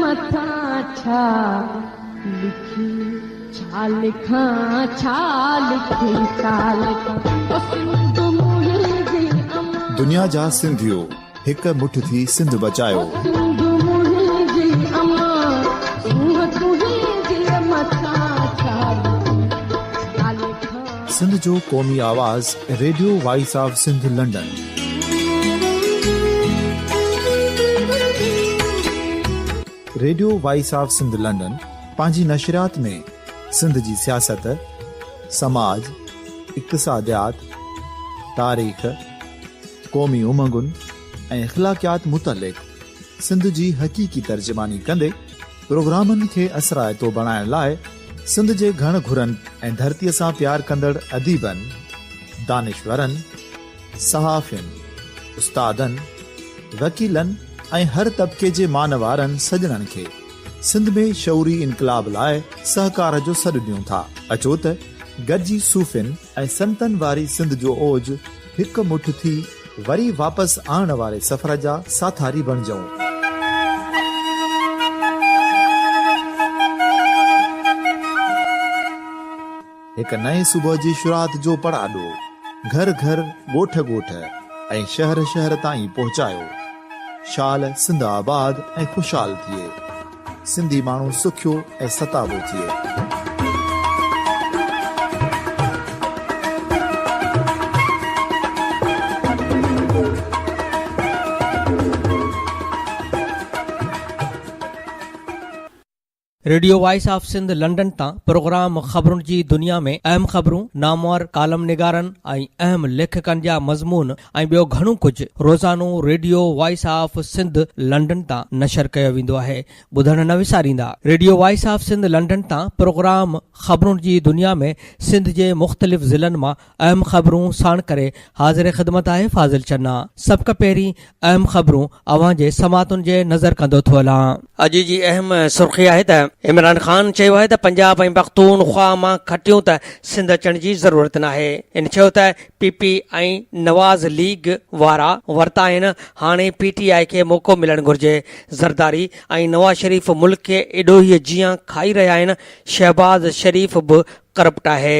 मथां छा लिखी छा लिखां छा लिखी छा लिखां सिंध मुंहिंजी अमां दुनिया जा सिंधियो हिक मुठ थी सिंध बचायो सिंध मुंहिंजी अमां सूंह तुंहिंजी मथां छा लिखां सिंध जो क़ौमी आवाज़ radio voice of Sindh London. Radio voice of Sindh London पंहिंजी नशरियात में सिंध जी सियासत, समाज, इक़्तिसादियात, तारीख़, क़ौमी उमंगुनि ऐं अख़लाक़ियात मुतलिक़ सिंध जी हक़ीक़ी तर्जुमानी कंदे प्रोग्रामनि खे असराइतो बणाइण लाइ सिंध जे घण घुरनि ऐं धरतीअ सां प्यार कंदड़ अदीबनि, दानिशवरनि, सहाफ़ियुनि, उस्तादनि, वकीलनि ऐं हर तबिके जे मानवारनि सजणनि खे सिंध में शऊरी इनकलाब लाइ सहकार जो सॾु ॾियूं था। अचो त गॾिजी सूफ़ियुनि ऐं संतनि वारी सिंध जो ओज हिकु मुठ थी वरी वापसि आणण वारे सफ़र जा साथारी बणिजऊं। हिकु नए सुबुह जी शुरूआत जो पड़ाॾो घर घर, ॻोठ ॻोठ ऐं शहर शहर ताईं पहुचायो। शाल सिंध आबाद ऐं खुशहाल थिए, सिंधी माण्हू सुखियो ऐं सताबो थिए। Radio voice of Sindh London तां प्रोग्राम ख़बरुनि जी दुनिया में अहम ख़बरूं, नामवर कालम निगारनि ऐं अहम लेखकनि जा मज़मून ऐं ॿियो घणो कुझु रोज़ानो radio voice of Sindh London तां नशर कयो वेंदो आहे। ॿुधण न विसारींदा। Radio voice of Sindh London तां प्रोग्राम ख़बरुनि जी दुनिया में सिंध जे मुख़्तलिफ़ ज़िलनि मां अहम ख़बरूं साण करे हाज़िर ख़िदमत आहे फाज़िल चन्ना। सभ खां पहिरीं अहम ख़बरूं अवां जे समातुनि जे नज़र कंदो थो हलां। अॼु जी अहम सुर्ख़ी आहे त इमरान ख़ान चयो आहे त पंजाब ऐं पख्तूनख्वा मां खटियूं त सिंध अचण जी ज़रूरत नाहे। इन चयो त पीपी ऐं नवाज़ लीग वारा वरिता आहिनि, हाणे पीटीआई खे मौक़ो मिलणु घुर्जे। ज़रदारी ऐं नवाज़ शरीफ़ मुल्क खे एॾो ई जीअं खाई रहिया आहिनि। शहबाज़ शरीफ़ बि करप्ट आहे।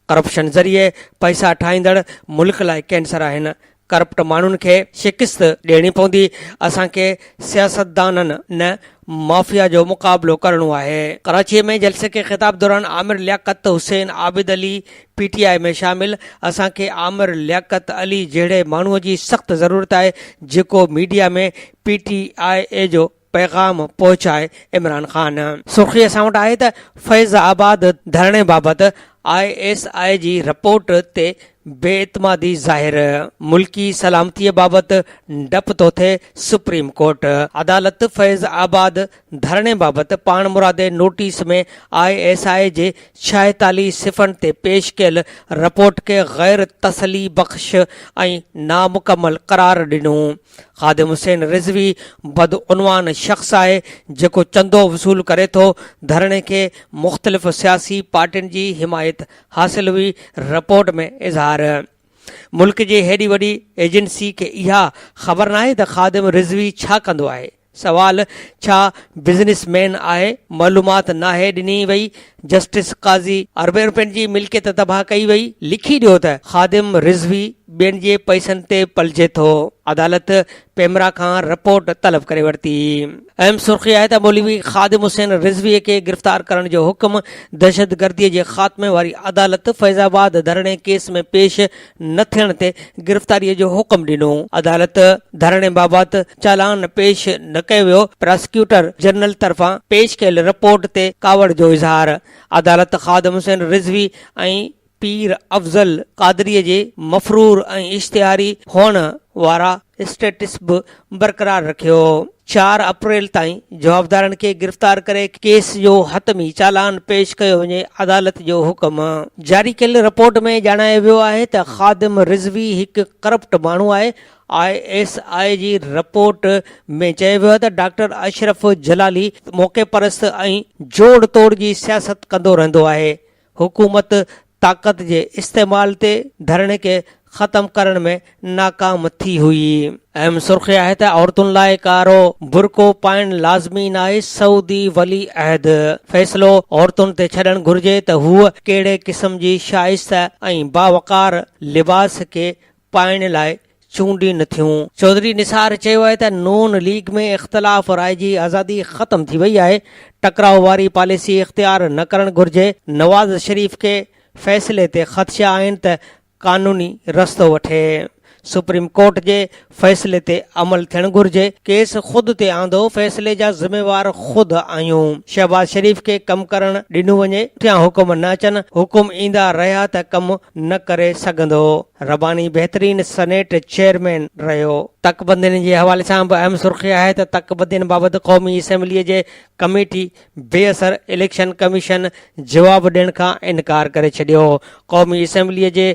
करप्शन ज़रिए पैसा ठाहींदड़ मुल्क लाइ कैंसर आहिनि। करप्ट माण्हुनि खे शिकिस्त ॾियणी पवंदी। असांखे सियासतदाननि न माफ़िया जो मुक़ाबिलो करणो आहे। कराचीअ में जलसे खे ख़िताब दौरान आमिर लियाकत हुसैन आबिद अली पीटीआई में शामिल। असांखे आमिर लियाकत अली जहिड़े माण्हूअ जी सख़्त ज़रूरत आहे जेको मीडिया में पीटीआई जो पैगाम पहुचाए। इमरान ख़ान सुर्ख़ी असां वटि आहे त फैज़ आबाद धरणे बाबति ISI जी रिपोर्ट ते बेइतमादी ज़ाहिर। मुल्की सलामतीअ बाबति डप थो थिए। सुप्रीम कोर्ट अदालत फैज़ आबाद धरणे बाबति पाण मुरादे नोटिस में ISI जे 46 सिफ़नि ते पेश कयल रिपोर्ट खे गैर तसली बख़्श ऐं नामुकमल करार ॾिनो। ख़ादिम हुसैन रिज़वी बदउनवान शख़्स आहे जेको चंदो वसूल करे थो। धरणे खे मुख़्तलिफ़ सियासी पार्टियुनि जी हिमायत हासिल हुई। रिपोर्ट में इज़हार मुल्क जे हेॾी वॾी एजेंसी खे इहा ख़बर नाहे त ख़ादिम रिज़वी छा कंदो आहे। सवाल छा बिज़नेसमैन आहे? मालूमात नाहे ॾिनी वई। जस्टिस काज़ी अरबे रुपयनि जी मिल्कियत तबाह कई वई। लिखी ॾियो त ख़ादिम रिज़वी ॿियनि जे पैसनि ते पलिजे थो। अदालत पेमरा खां रिपोर्ट तलब करे वरिती। अहम सुर्ख़ी आहे त मौलवी ख़ादिम हुसैन रिज़वीअ खे गिरफ़्तार करण जो हुकुम दहशतगर्दीअ जे ख़ात्मे वारी अदालत फैज़ाबाद धरणे केस में पेश न थियण ते गिरफ़्तारीअ जो हुकुम ॾिनो। अदालत धरणे बाबति चालान पेश न कयो वियो। प्रोसिक्यूटर जनरल तरफ़ां पेश कयल रिपोर्ट ते कावड़ जो इज़हार। अदालत ख़ादिम हुसैन रिज़वी ऐं पीर अफ़ज़ल क़ादरीअ जे मफ़रूर ऐं इश्तिहारी हुअण वारा स्टेटस बि बरक़रार रखियो। 4 अप्रैल ताईं जवाबदारनि खे गिरफ़्तार करे केस जो हतमी चालान पेश कयो वञे। अदालत जो हुकुम जारी कयल रिपोर्ट में ॼाणायो वियो आहे त ख़ादिम रिज़वी हिकु करप्ट माण्हू आहे। ISI जी रिपोर्ट में चयो वियो आहे त डॉक्टर अशरफ जलाली मौक़े परस्त ऐं जोड़ तोड़ जी सियासत कंदो रहंदो आहे। हुकूमत ताक़त जे इस्तेमाल ते धरणे खे ख़तम करण में नाकाम थी हुई। अहम सुर्ख़ी आहे त औरतुनि लाइ कारो बुरको पाइण लाज़मी न आहे। सऊदी वली अहद फ़ैसिलो औरतुनि ते छॾणु घुर्जे त हूअ कहिड़े क़िस्म जी शाइस्ता ऐं बावकार लिबास खे पाइण लाइ चूंडी न थियूं। चौधरी निसार चयो आहे त नून लीग में इख़्तिलाफ़ राय जी आज़ादी ख़तम थी वई आहे। टकराव वारी पॉलिसी इख़्तियार न करणु घुर्जे। नवाज़ शरीफ़ खे फ़ैसिले ते ख़दशा आहिनि त कानूनी रस्तो वठे। सुप्रीम कोर्ट जे फ़ैसिले ते अमल थियणु घुर्जे। केस ख़ुदि ते आंदो, फ़ैसिले जा ज़िम्मेवार ख़ुदि आहियूं। शहबाज शरीफ़ खे कमु करणु ॾिनो वञे, पुठियां हुकुम न अचनि। हुकुम ईंदा रहिया त कमु न करे सघंदो। रबानी बहितरीन सेनेट चेयरमैन रहियो। तकबंदियुनि जे हवाले सां बि अहम सुर्ख़ी आहे त तकबंदियुनि बाबति क़ौमी असेंबलीअ जे कमेटी बेअसर इलेक्शन कमीशन जवाब ॾियण खां इनकार करे छॾियो। क़ौमी असेंबलीअ जे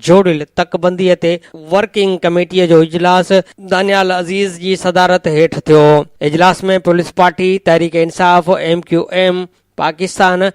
जोड़ियल तकबंदीअ ते वर्किंग कमेटीअ जो इजलास दानियाल अज़ीज़ जी सदारत हेठि थियो। इजलास में पुलिस पार्टी, तहरीक इंसाफ़, MQM, पाकिस्तान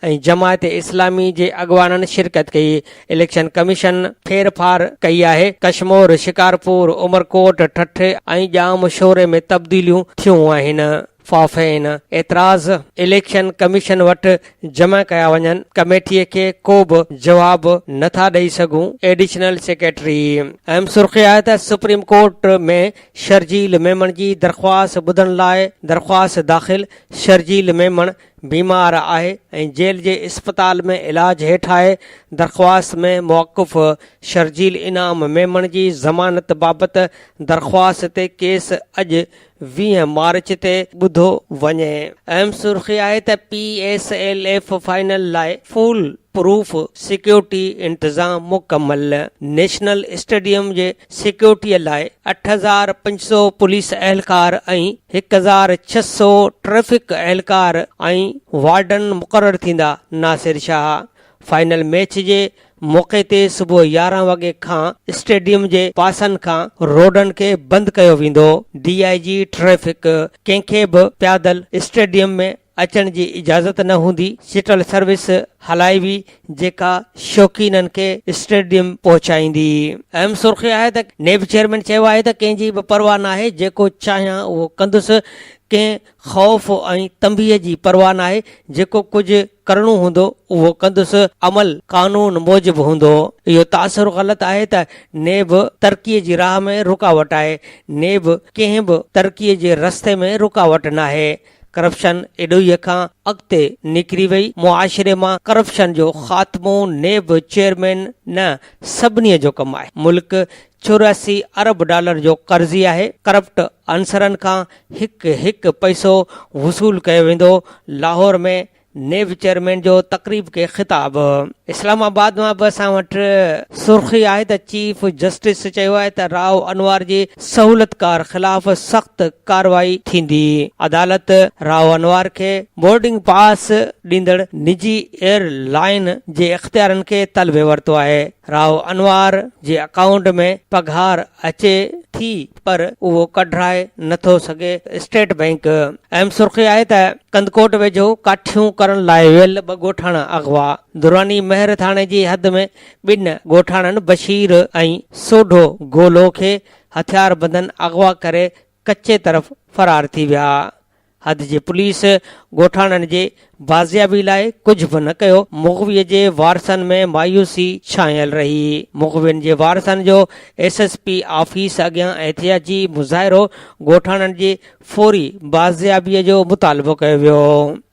ऐं जमायत इस्लामी जे अॻवाननि शिरकत कई। इलेक्शन कमीशन फेरफार कई आहे। कश्मीर, शिकारपुर, उमरकोट, ठठ ऐं ॼाम शोरे में तब्दीलियूं थियूं आहिनि। फाफ़ेन एतिराज़ इलेक्शन कमीशन वटि जमा कया वञनि। कमेटीअ खे को बि जवाबु नथा ॾेई सघूं। एडिशनल सेक्रेटरी अहम सुर्ख़ी आहे त सुप्रीम कोर्ट में शर्जील मेमन जी दरख़्वास्त ॿुधण लाइ दरख़्वास्त दाख़िल। शर्जील मेमन बीमार आहे ऐं जेल जे इस्पताल में इलाज हेठि आहे। दरख़्वास्त में मौक़ुफ़ शर्जील इनाम मेमन जी ज़मानत बाबति दरख़्वास्त ते केस अॼु 20 मार्च ते ॿुधो वञे। अहम सुर्ख़ी आहे त PSLF फाइनल लाइ फुल प्रूफ सिक्योरिटी इंतज़ाम मुकमल। नेशनल स्टेडियम जे सिक्योरिटीअ लाइ 8500 पुलिस एहलकार ऐं 1600 ट्रैफिक एहलकार ऐं वार्डन मुक़रर थींदा। नासिर शाह फाइनल मैच जे मौक़े ते सुबुह 11 वॻे खां स्टेडियम जे पासनि खां रोडनि खे बंदि कयो वेंदो। DIG ट्रैफिक कंहिंखे बि पैदल स्टेडियम में अचण जी इजाज़त न हूंदी। शटल सर्विस हलाई हुई जेका शौक़ीननि खे स्टेडियम पहुचाईंदी। अहम सुर्ख़ी आहे त नेब चेयरमैन चयो आहे त कंहिंजी बि परवाह न आहे। जेको चाहियां उहो कंदुसि। कंहिं ख़ौफ़ ऐं तंबीह जी परवाह न आहे। जेको कुझु करणो हूंदो उहो कंदुसि। अमल कानून मूजिबि हूंदो। इहो तासुर ग़लति आहे त नेब तरक़ीअ जी राह में रुकावट आहे। नेब कंहिं बि तरक़ीअ जे रस्ते में रुकावट न आहे। करप्शन एॾोईअ खां अॻिते निकिरी वई। मुआशिरे मां करप्शन जो ख़ात्मो नेब चेयरमैन न सभिनी जो कमु आहे। मुल्क 84 अरब डॉलर जो कर्ज़ी आहे। करप्ट अंसरनि खां हिकु पैसो वसूल कयो वेंदो। लाहौर में नेब चेयरमैन जो तक़रीब के ख़िताब। इस्लामाबाद मां बि असां वटि सुर्ख़ी आहे त चीफ जस्टिस चयो आहे त राव अनवार जी सहूलतकार ख़िलाफ़ सख़्त कार्रवाई थींदी। अदालत राव अनवार खे बोर्डिंग पास ॾींदड़ निजी एयरलाइन जे इख़्तियारनि खे तलबे वरितो आहे। राव अनवार जे अकाउंट में पघार अचे थी पर उहो कढाए नथो सघे। स्टेट बैंक अहम सुर्ख़ी आहे त कंदकोट वेझो काठियूं करण लाइ वियल 2 ॻोठाणा अगवा। दुरानी महर थाणे जी हद में 2 ॻोठाणनि बशीर ऐं सोढो गोलो खे हथियार बंदन अगवा करे कच्चे तरफ़ फरार थी विया। हद जी पुलिस ॻोठाणनि जे बाज़ियाबी लाइ कुझु बि न कयो। मुग़वीअ जे वारसनि में मायूसी छायल रही। मुग़वियुनि जे वारसनि जो SSP ऑफिस अॻियां एहतियाजी मुज़ाहिरो। ॻोठाणनि जी फौरी बाज़ियाबीअ जो मुतालबो कयो वियो।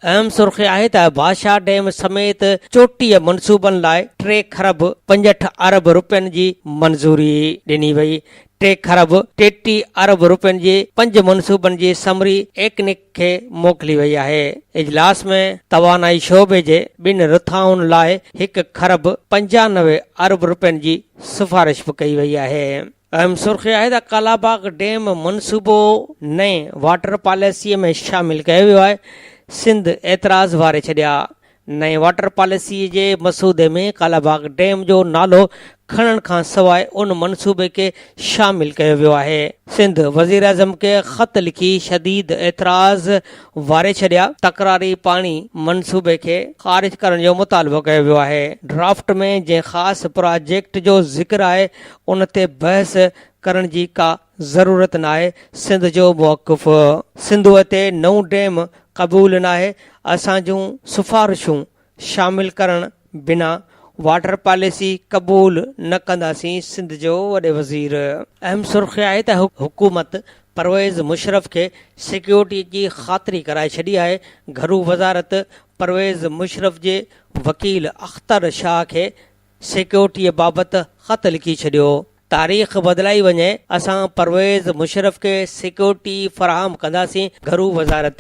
अहम सुर्ख़ी आहे त बादशाह डैम समेत चोटीह मनसूबनि लाइ 3 खरब 65 अरब रुपयनि जी मंज़ूरी ॾिनी वई। 3 खरब 33 अरब रुपयनि जे 5 मनसूबनि जी समरी एकनिक खे मोकिली वई आहे। इजलास में तवानाई शोबे जे 2 रिथाउनि लाइ 1 खरब 95 अरब रुपयनि जी सिफारिश बि कई वई आहे। अहम सुर्ख़ी आहे त कालाबाग डैम मनसूबो नए वाटर पॉलिसीअ में शामिल कयो वियो आहे। सिंध एतिराज़ वारे छॾिया। नए वाटर पॉलिसी जे मसूदे में कालाबाग डैम जो नालो खणण खां सवाइ उन मनसूबे खे शामिल कयो वियो आहे। सिंध वज़ीर आज़म खे ख़त लिखी शदीद एतिराज़ वारे छॾिया। तकरारी पाणी मनसूबे खे ख़ारिज करण जो मुतालबो कयो वियो आहे। ड्राफ्ट में जंहिं ख़ासि प्रोजेक्ट जो ज़िक्र आहे उन ते बहस करण जी का ज़रूरत न आहे। सिंध जो मौक़िफ़ सिंधूअ ते नओं डैम क़बूल न आहे। असां जूं सिफ़ारिशूं शामिल करण बिना वाटर पॉलिसी क़बूल न कंदासीं। सिंध जो वॾे वज़ीर। अहम सुर्ख़ी आहे त हुकूमत परवेज़ मुशरफ खे सिक्योरिटी जी ख़ातिरी कराए छॾी आहे। घरू वज़ारत परवेज़ मुशरफ जे वकील अख़्तर शाह खे सिक्योरिटीअ बाबति ख़त लिखी छॾियो। तारीख़ बदिलाई वञे, असां परवेज़ मुशरफ खे सिक्योरिटी फ़राहम कंदासीं। घरू वज़ारत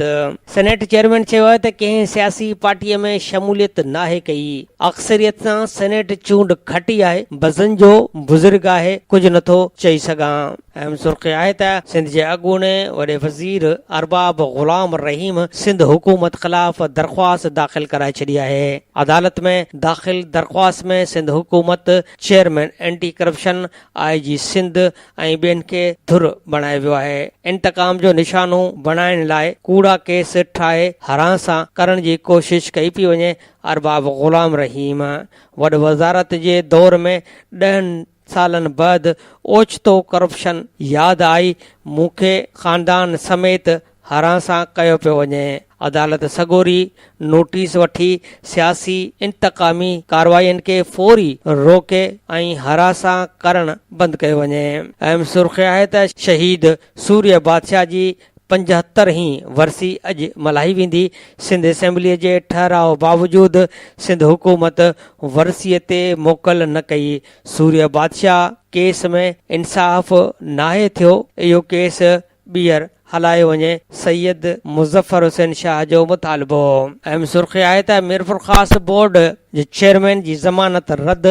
सेनेट चेयरमैन चयो आहे त कंहिं सियासी पार्टीअ में शमूलियत नाहे कई। अक्सरियत सां सेनेट चूंड खटी आहे। बज़न जो बुज़ुर्ग आहे, कुझु नथो चई सघां। अहम सुर्ख़ी आहे त सिंध जे अॻूणे वॾे वज़ीर अरबाब ग़ुलाम रहीम सिंध हुकूमत ख़िलाफ़ दरख़्वास्त दाख़िल कराए छॾी आहे। अदालत में दाख़िल दरख़्वास्त में सिंध हुकूमत chairman anti corruption IG Sindh ऐं ॿियनि खे धुर बणायो वियो आहे। इंतकाम जो निशानो बणाइण लाइ कूड़ा केस ठाहे हरासां करण जी कोशिश कई पई वञे। अरबाब ग़ुलाम रहीम वॾ वज़ारत जे दौर में 10 सालनि बैदि ओचितो करप्शन यादि आई। मूंखे ख़ानदान समेत हरासां कयो पियो वञे। अदालत सगोरी नोटिस वठी सियासी इंतकामी कार्रवाईनि खे फौरी रोके ऐं हरासां करण बंदि कयो वञे। अहम सुर्ख़ी आहे त शहीद सूर्य बादशाह जी 75वीं वरसी अॼु मल्हाई वेंदी। सिंध असेंबलीअ जे ठहराव बावजूदि सिंध हुकूमत वरसीअ ते मोकल न कई। सूर्य बादशाह केस में इंसाफ़ नाहे थियो। इहो केस ॿीहर हलायो वञे। सैयद मुज़फ़र हुसैन शाह जो मुतालबो। अहम सुर्ख़ी आहे त मीरपुर ख़ासि बोर्ड जे चेयरमैन जी ज़मानत रद्द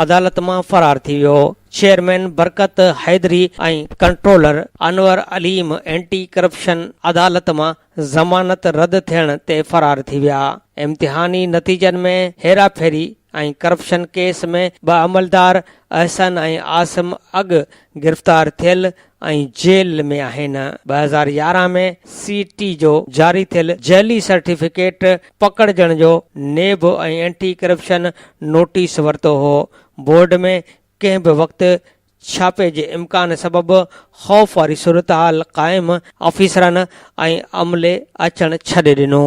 अदालत मां फ़रार थी वियो। चेयरमैन बरकत हैदरी ऐं कंट्रोलर अनवर अलीम एंटी करप्शन अदालत मां ज़मानत रद्द थियण ते फ़रार थी विया। इम्तिहानी नतीजनि में हेराफेरी ऐं करप्शन केस में 2 अमलदार अहसन ऐं आसिम अॻु गिरफ़्तार थियल ऐं जेल में आहिनि। 2011 में CT जो जारी थियल जैली सर्टिफिकेट पकड़जण जो नेब ऐं एंटी करप्शन नोटिस वरितो हो। बोर्ड में कंहिं बि वक़्तु छापे जे इम्कान सबबि ख़ौफ़ वारी सूरतहाल क़ाइमु ऑफिसरनि ऐं अमले अचणु छॾे ॾिनो।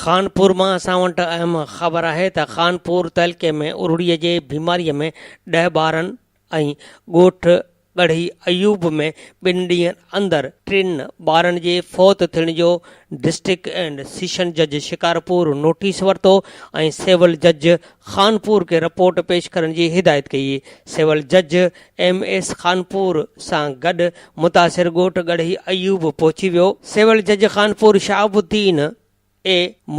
खानपुर मां असां वटि अहम ख़बर आहे त खानपुर तइलके में उरड़ीअ जे बीमारीअ में 10 ॿारनि ऐं ॻोठ गढ़ी अयूब में 2 ॾींहनि अंदरि 3 ॿारनि जे फौत थियण जो डिस्ट्रिक्ट एंड सेशन जज शिकारपुर नोटिस वरितो ऐं सिविल जज खानपुर खे रिपोर्ट पेश करण जी हिदायत कई। सिविल जज MS खानपुर सां गॾु मुतासिर ॻोठ गढ़ी अयूब पहुची वियो। सिविल जज खानपुर शहाबुद्दीन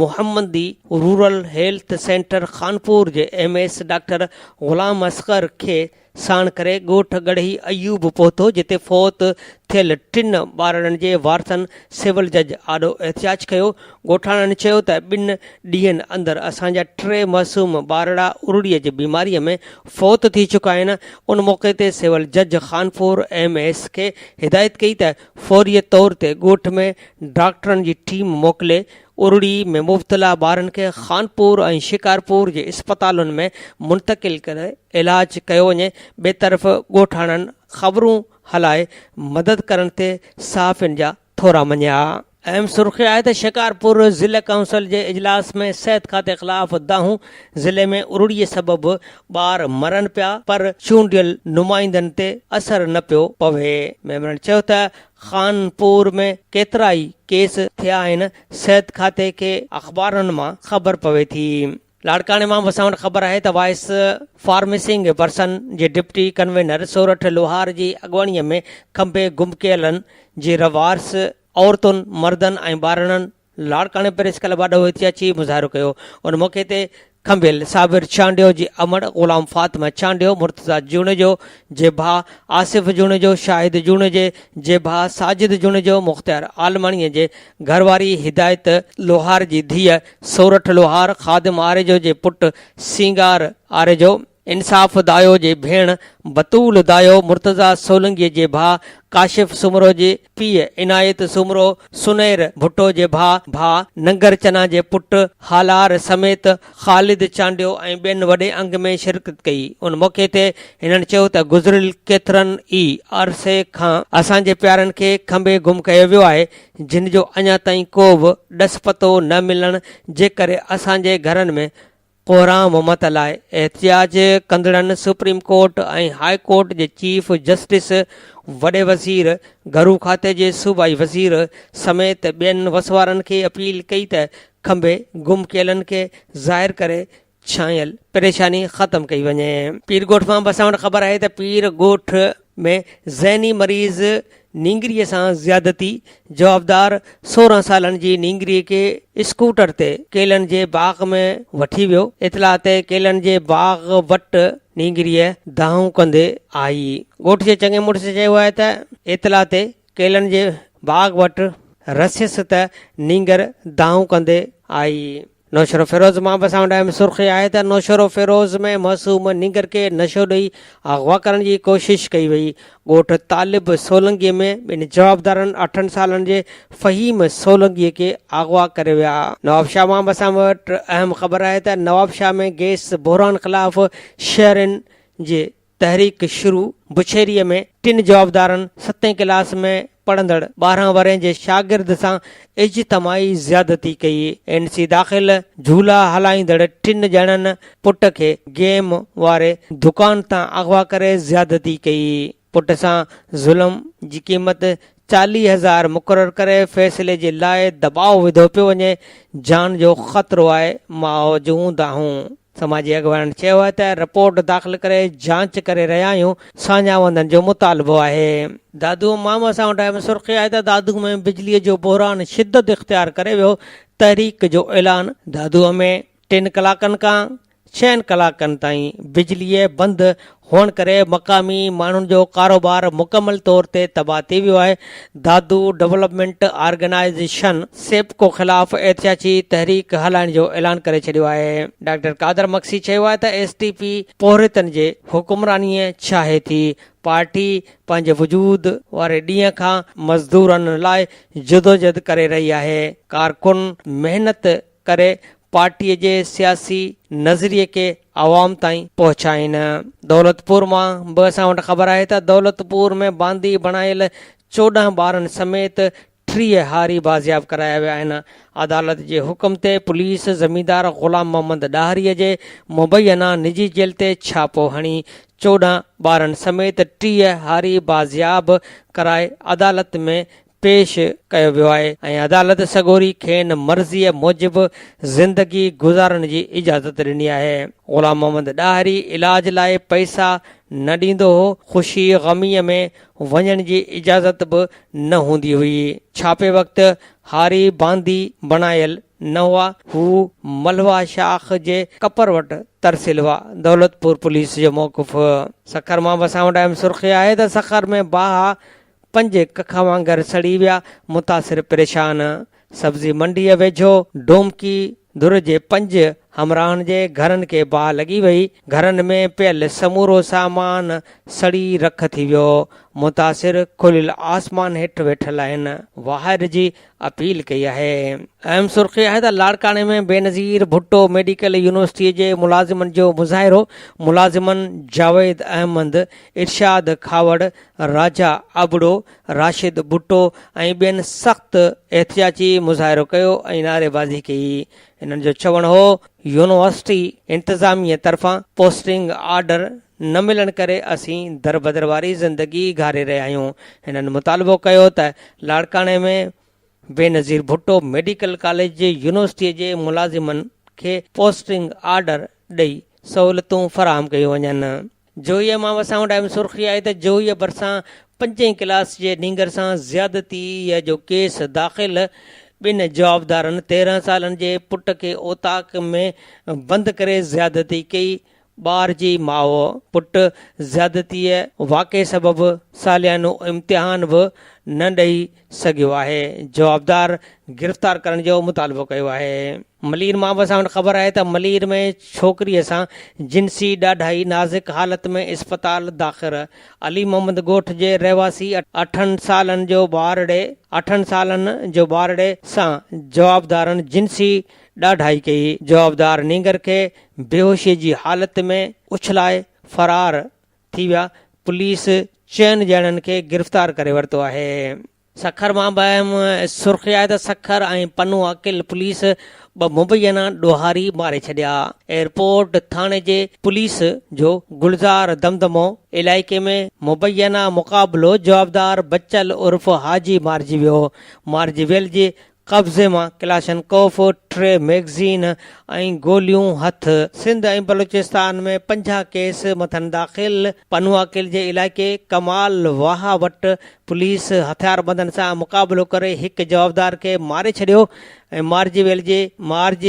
मोहम्मदी रूरल हेल्थ सेंटर खानपुर जे MS डॉक्टर ग़ुलाम असगर खे साण करे ॻोठ गढ़ी अयूब पहुतो, जिते फौत थियल 3 ॿारनि जे वारसनि सिविल जज आॾो एहतिजाज कयो। ॻोठाणनि चयो त 2 ॾींहनि अंदरि असांजा 3 मासूम ॿारड़ा उरड़ीअ जी बीमारीअ में फौत थी चुका आहिनि। उन मौक़े ते सिविल जज खानपुर MS खे हिदायत कई त फौरी तौर ते ॻोठ में डॉक्टरनि जी टीम मोकिले उरड़ी में मुब्तला ॿारनि खे खानपुर ऐं शिकारपुर जे इस्पतालुनि में मुंतक़िल करे इलाज कयो वञे। ॿिए तरफ़ ॻोठाणनि ख़बरूं हलाए मदद करण ते साफ़िन जा थोरा मञिया। अहम सुर्ख़ी आहे त शिकारपुर ज़िले काउंसिल जे इजलास में सिहत खाते ख़िलाफ़ दाहूं। ज़िले में उरड़ीअ सबबि ॿार मरनि पिया, पर चूंडियल नुमाइंदनि ते असर न पियो पवे। मेंबरनि चयो त खानपुर में केतिरा ई केस थिया आहिनि। सिहत खाते खे अख़बारनि मां ख़बर पवे थी। लाड़काणे मां असां वटि ख़बर आहे त वाइस फार्मेसिंग पर्सन जे डिप्टी कन्वेनर सोरठ लोहार जी अॻुवाणीअ में खंबे गुम कयलनि जे रवारस औरतुनि, मर्दनि ऐं ॿारनि लाड़काणे प्रेस क्लब वाॾो एहतियाती मुज़ाहिरो कयो। उन मौक़े ते खंबियल साबिर चांडियो जी अमड़, ग़ुलाम फातिमा चांडियो, मुर्तज़ा जूणेजो जे भाउ आसिफ़ जूणेजो, शाहिद जूणेजे जे भाउ साजिद जूणेजो, मुख़्तियार आलमाणीअ जे घरवारी हिदायत लोहार जी धीअ सोरठ लोहार, ख़ादिम आरेजो जे पुटु सिंगार आरेजो, इंसाफ़ दायो जे भेण बतूल दायो, मुर्तज़ा सोलंगीअ जे भाउ काशिफ़ सुमरो जे पीउ इनायत सुमरो, सुनैर भुट्टो जे भाउ नंगर चना जे पुटु हालार समेत ख़ालिद चांडियो ऐं ॿियनि वॾे अंग में शिरकत कई। उन मौक़े ते हिननि चयो त गुज़िरियल केतिरनि ई अरसे खां असांजे प्यारनि खे खंबे गुम कयो वियो आहे, जिन जो अञा ताईं को बि ॾस पतो न मिलण जे करे असांजे घरनि में कोहराम मतल आहे। एहतियाज कंदड़नि सुप्रीम कोर्ट ऐं हाई कोर्ट जे चीफ जस्टिस, वॾे वज़ीर, घरू खाते जे सूबाई वज़ीर समेत ॿियनि वसवारनि खे अपील कई त खंबे गुम कयलनि खे ज़ाहिर करे छायल परेशानी ख़तमु कई वञे। पीर ॻोठ मां बि असां वटि ख़बर आहे त पीर ॻोठ में ज़हनी मरीज़ नींगरीअ सां ज़्यादती, जवाबदार 16 सालनि जी नींगरीअ खे स्कूटर ते केलनि जे बाग़ में वठी वियो। इतला ते केलनि जे बाग़ वटि नींगरीअ दाहूं कंदे आई। ॻोठ जे चङे मुड़िस चयो आहे त इतला ते केलनि जे बाग़ वटि रसियस त नींगर दाहूं कंदे आई। नौशरो फिरोज़ मां बि असां वटि सुर्ख़ी आहे त नौशरो फिरोज़ में मासूम नींगर खे नशो ॾेई अगवा करण जी कोशिश कई वई। ॻोठ तालिब सोलंगीअ में ॿिनि जवाबदारनि 8 सालनि जे फ़हीम सोलंगीअ खे अगवा करे विया। नवाबशाह मां बि असां वटि अहम ख़बर आहे त नवाबशाह में गैस बहरान ख़िलाफ़ शहरनि जे तहरीक शुरू। बुछेरीअ में 3 जवाबदारनि 7 क्लास में पढ़ंदड़ 12 वरे जे शागिर्द सां इज्तमाही ज़्यादती कई। एनसी दाख़िल झूला हलाईंदड़ 3 ॼणनि पुट खे गेम वारे दुकान तां अगवा करे ज़्यादती कई। पुट सां ज़ुल्म जी क़ीमत 40,000 मुक़ररु करे फ़ैसिले जे लाइ दबाव विधो पियो वञे। जान जो ख़तरो आहे, माउ जूं दाहूं। समाजी अॻवाननि चयो आहे त रिपोर्ट दाख़िल करे जांच करे रहिया आहियूं, साञावंदनि जो मुतालबो आहे। दादू मां असां वटि सुर्ख़ी आहे त दादू में बिजलीअ जो बहरान शिदत इख़्तियार करे वियो। तहरीक जो ऐलान। दादूअ में 3 कलाकनि खां 6 कलाकनि ताईं बिजलीअ बंदि हुअण करे मक़ामी माण्हुनि जो कारोबार मुकमल तौर ते तबाह थी वियो आहे। दादू डेवलपमेंट ऑर्गेनाइज़ेशन सेप्को ख़िलाफ़ एहतियाती तहरीक हलाइण जो ऐलान करे छॾियो आहे। डॉक्टर कादर मक्सी चयो आहे त SDP पोहरितनि जे हुकुमरानीअ चाहे थी। पार्टी पंहिंजे वजूद वारे ॾींहं खां मज़दूरनि लाइ जदोजहद करे रही आहे। कारकुन महिनत करे पार्टीअ जे सियासी नज़रिए खे आवाम ताईं पहुचाइनि। दौलतपुर मां बि असां वटि ख़बर आहे त दौलतपुर में बांदी बणायल 14 ॿारनि समेत 30 हारी बाज़ियाब कराया विया आहिनि। अदालत जे हुकुम ते पुलिस ज़मींदार ग़ुलाम मोहम्मद ॾाहरीअ जे मुबैना निजी जेल ते छापो हणी 14 ॿारनि समेत 30 हारी बाज़ियाब कराए अदालत में पेश कयो वियो आहे ऐं अदालत सगोरी खेनि मर्ज़ीअ मूजिबि ज़िंदगी गुज़ारण जी इजाज़त ॾिनी आहे। ग़ुलाम मोहम्मद ॾाहरी इलाज लाइ पैसा न ॾींदो हो। ख़ुशी ग़मीअ में वञण जी इजाज़त बि न हूंदी हुई। छापे वक़्तु हारी बांदी बणायल न हुआ। हू मलवा शाख जे कपर वटि तरसिल हुआ। दौलतपुर पुलिस जो मौक़ुफ़। सखर मां बि असां वटि सुर्ख़ी आहे त सखर में बाहा 5 कखा वांगर सड़ी विया, मुतासिर परेशान। सब्ज़ी मंडीअ वेझो डोमकी दुर जे 5 हमराहनि जे घरनि खे बाह लॻी वई। घरनि में पियल समूरो सामान सड़ी रख थी वियो। मुतासिर खुलियल आसमान हेठि वेठल आहिनि। वाहिर जी अपील कई आहे। अहम सुर्ख़ी आहे त लाड़काणे में बेनज़ीर भुट्टो मेडिकल यूनिवर्सिटीअ जे मुलाज़िमनि जो मुज़ाहिरो। मुलाज़िमनि जावेद अहमद, इरशाद खावड़, राजा अबड़ो, राशिद भुट्टो ऐं ॿियनि सख़्तु एहतियाती मुज़ाहिरो कयो ऐं नारेबाज़ी कई। हिननि जो चवणु हो यूनिवर्सिटी इंतिज़ामिया तरफ़ां पोस्टिंग ऑर्डर न मिलण करे असीं दरबदर वारी ज़िंदगी घारे रहिया आहियूं। हिननि मुतालबो कयो त लाड़काणे में बेनज़ीर भुट्टो मेडिकल कॉलेज जे यूनिवर्सिटीअ जे मुलाज़िमनि खे पोस्टिंग ऑर्डर ॾेई सहूलियतूं फ़राहम कयूं वञनि। जोईअ मां असां वटि सुर्ख़ी आहे त जोईअ भरिसां 5 क्लास जे नींगर सां ज़्यादतीअ जो केस दाख़िल। ॿिनि जवाबदारनि 13 सालनि जे पुट खे ओताक में बंदि करे ज़्यादती कई। ॿार जी माउ पुट ज़्यादतीअ वाक़े सबबि सालियानो इम्तिहान बि न ॾेई सघियो आहे। जवाबदार गिरफ़्तार करण जो मुतालबो कयो आहे। मलीर मां बि असां वटि ख़बर आहे त मलीर में छोकिरीअ सां जिन्सी ॾाढाई नाज़ुक हालत में इस्पताल दाख़िल। अली मोहम्मद ॻोठ जे रहवासी 8 सालनि जो ॿारड़े सां जवाबदारनि जिन्सी ॾाढाई कई। जवाबदार नींगर खे बेहोशी जी हालत में उछलाए फरार थी विया। पुलिस 4 ॼणनि खे गिरफ़्तार करे वरितो आहे। सखर मां बि सुर्ख़ी आहे त सखर ऐं पन्नू अकिल पुलिस 2 मुबैना ॾोहारी मारे छॾिया। एयरपोर्ट थाणे जे पुलिस जो गुलज़ार दमदमो इलाइक़े में मुबैना मुक़ाबिलो जवाबदार बचल उर्फ़ हाजी मारिजी वियल जे कब्ज़े मां क्लाशनकोफ 3 मैगज़ीन ऐं गोलियूं हथ। सिंध ऐं बलूचिस्तान में 50 केस मथनि दाख़िल। पन्नू अकिल जे इलाइक़े कमाल वाह वटि पुलिस हथियारबंदनि सां मुक़ाबिलो करे हिकु जवाबदार खे मारे छॾियो ऐं मारिजी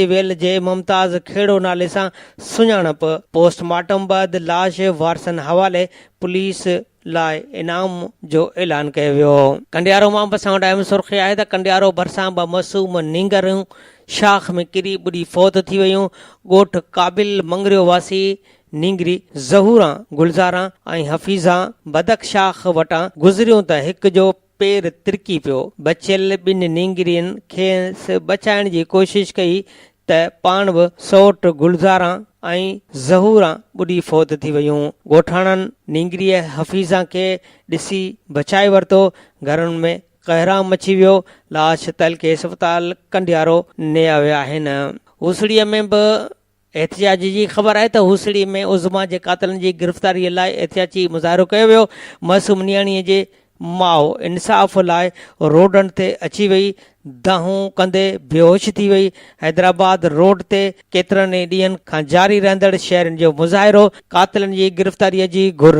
वियल जे मुमताज़ खेड़ो नाले सां सुञाणप। पोस्टमार्टम बैदि लाश वारसनि हवाले पुलिस लाइ इनाम जो ऐलान कयो वियो। कंडियारो मां बि असां वटि अहम सुर्ख़ी आहे त कंडियारो भरिसां 2 मासूम नींगरूं शाख में किरी ॿुड़ी फौत थी वियूं। ॻोठ काबिल मंगरियो वासी नींगरी ज़हूरा गुलज़ारा ऐं हफ़ीज़ा बदक शाख वटां गुज़रियूं त हिक जो पेर तिरकी पियो। बचियल 2 नींगरियुनि खे बचाइण जी कोशिश कई त पाण बि सोट गुलज़ारा ऐं ज़हूरा ॿुड़ी फौत थी वियूं। ॻोठाणनि नींगरीअ हफ़ीज़ा खे ॾिसी बचाए वरितो। घरनि में कहराम मची वियो। लाश तलके अस्पताल कंडियारो निया विया आहिनि। हुसड़ीअ में बि एहतिजाजी जी ख़बर आहे त हुसड़ीअ में उज़मा जे कातलनि जी गिरफ़्तारीअ लाइ एहतिजाजी मुज़ाहिरो कयो वियो। मासूम नियाणीअ जे माउ इंसाफ़ लाइ रोडनि ते अची वई। दाहूं कंदे बेहोश थी वई। हैदराबाद रोड ते केतिरनि ॾींहंनि खां जारी रहंदड़ शहरनि जो मुज़ाहिरो। कातिलनि जी गिरफ़्तारीअ जी घुर।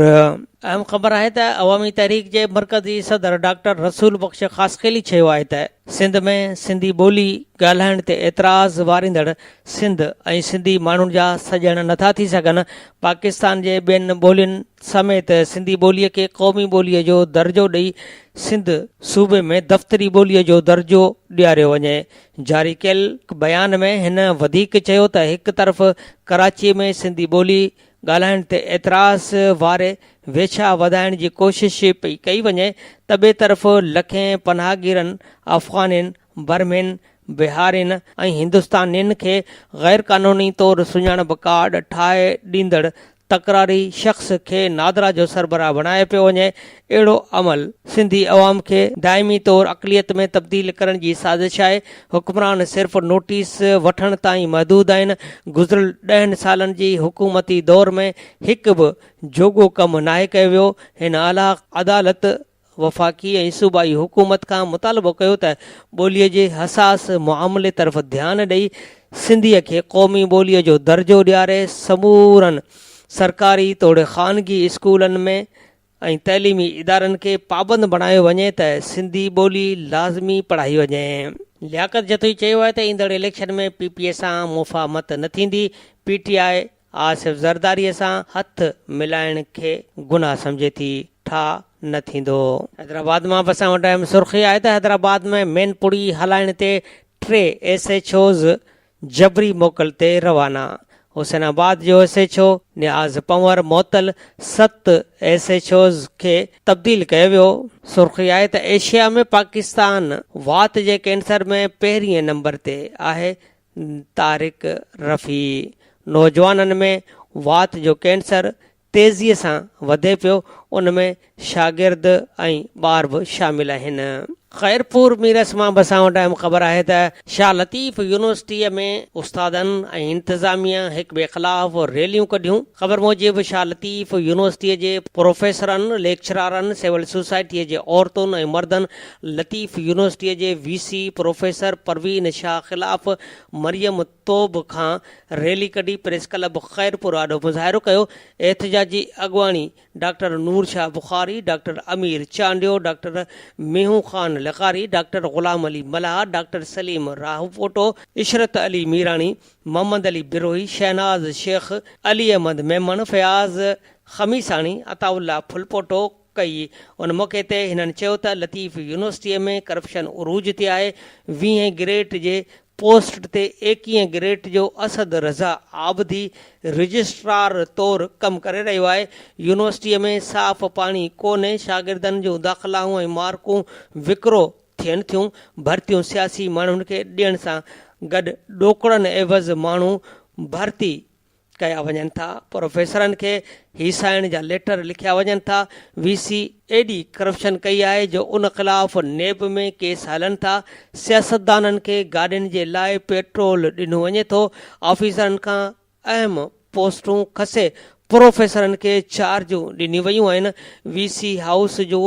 अहम ख़बर आहे त अवामी तहरीक जे मरकज़ी सदर डॉक्टर रसूल बख़्श ख़ासखेली चयो आहे त सिंध में सिंधी ॿोली ॻाल्हाइण ते एतिराज़ वारींदड़ सिंध ऐं सिंधी माण्हुनि जा सॼण नथा थी सघनि। पाकिस्तान जे ॿियनि ॿोलियुनि समेत सिंधी ॿोलीअ खे क़ौमी ॿोलीअ जो दर्जो ॾेई सिंध सूबे में दफ़्तरी ॿोलीअ जो दर्जो ॾियारियो वञे। जारी कयल बयान में हिन वधीक चयो त हिकु तरफ़ कराचीअ में सिंधी ॿोली ॻाल्हाइण ते एतिराज़ वारे वेछा वधाइण जी कोशिश पई कई वञे त ॿिए तरफ़ लखें पनाहगीरनि अफ़गानिन बर्मिन बिहारिन ऐं हिंदुस्तानियुनि खे गैर क़ानूनी तौरु सुञाणप कार्ड ठाहे ॾींदड़ तकरारी शख़्स खे नादरा जो सरबराह बणाए पियो वञे। अहिड़ो अमल सिंधी अवाम खे दाइमी तौरु अक़लियत में तब्दील करण जी साज़िश आहे। हुक्मरान सिर्फ़ नोटिस वठण ताईं महदूद आहिनि। गुज़िरियल 10 सालनि जी हुकूमती दौर में हिकु बि जोॻो कमु नाहे कयो वियो। हिन आला अदालत वफ़ाक़ी ऐं सूबाई हुकूमत खां मुतालबो कयो त ॿोलीअ जे हसास मुआमले तरफ़ ध्यानु ॾेई सिंधीअ खे क़ौमी ॿोलीअ जो दर्जो ॾियारे समूरनि सरकारी तोड़े ख़ानगी स्कूलनि में ऐं तइलीमी इदारनि खे पाबंद बणायो वञे त सिंधी ॿोली लाज़मी पढ़ाई वञे। लियाकत जतोई चयो आहे त ईंदड़ इलेक्शन में PPA सां मुफ़ाहमत न थींदी। PTI आसिफ ज़रदारीअ सां हथ मिलाइण खे गुनाह सम्झे थी। ठा न थींदो। हैदराबाद मां बि असां वटि अहम सुर्ख़ी आहे त हैदराबाद में मेनपुड़ी हलाइण ते 3 SHOs जबरी मोकल ते रवाना। हुसैनाबाद जो SHO नियाज़ पंवर मोतल 7 SHOs खे तब्दील कयो वियो। सुर्ख़ी आहे त एशिया में पाकिस्तान वात जे कैंसर में 1 नंबर ते आहे। तारिक रफ़ी। नौजवाननि में वात जो कैंसर तेज़ीअ सां वधे पियो। उन में शागिर्द ऐं ॿार बि शामिल आहिनि। ख़ैरपुर मीरस मां बि असां वटि ख़बर आहे त शाह लतीफ़ यूनिवर्सिटीअ में उस्तादनि ऐं इंतिज़ामिया हिक ॿिए ख़िलाफ़ रैलियूं कढियूं। ख़बर मूजिबि शाह लतीफ़ यूनिवर्सिटीअ जे प्रोफेसरनि लेक्चरारनि सिविल सोसाइटीअ जे औरतुनि ऐं मर्दनि लतीफ़ यूनिवर्सिटीअ जे VC प्रोफेसर परवीन शाह ख़िलाफ़ मरियम तोब खां रैली कढी प्रेस क्लब ख़ैरपुर ॾाढो मुज़ाहिरो कयो। एहतिजाजी अॻुवाणी doctor Noor Shah Bukhari, doctor Amir Chandio, doctor Mehu Khan Likhari, doctor Ghulam Ali Malha, doctor Saleem Rahpoto, Ishrat Ali Mirani, Mohammad Ali Birohi, Shahnaz Sheikh, Ali Ahmed Memon, Fayaz Khamisani, Ataullah Phulpoto कई। उन मौक़े ते हिननि चयो त लतीफ़ यूनिवर्सिटीअ में करप्शन उरूज ते आहे। 20 ग्रेड जे पोस्ट ते 21 ग्रेड जो असद रज़ा आबदी रजिस्ट्रार तौरु कमु करे रहियो आहे। यूनिवर्सिटीअ में साफ़ पाणी कोन्हे, शागिर्दनि जूं दाख़िलाऊं ऐं मार्कूं विकिरो थियनि थियूं। भर्तियूं सियासी माण्हुनि खे ॾियण सां गॾु ॾोकड़नि एवज़ माण्हू भर्ती कया वञनि था। प्रोफेसरनि खे हिसाइण जा लेटर लिखिया वञनि था। VC एॾी करप्शन कई आहे जो उन ख़िलाफ़ नेब में केस हलनि था। सियासतदाननि खे गाॾियुनि जे लाइ पेट्रोल ॾिनो वञे थो। ऑफिसरनि खां अहम पोस्टूं खसे प्रोफेसरनि खे चार्जूं ॾिनियूं वयूं आहिनि। VC हाउस जो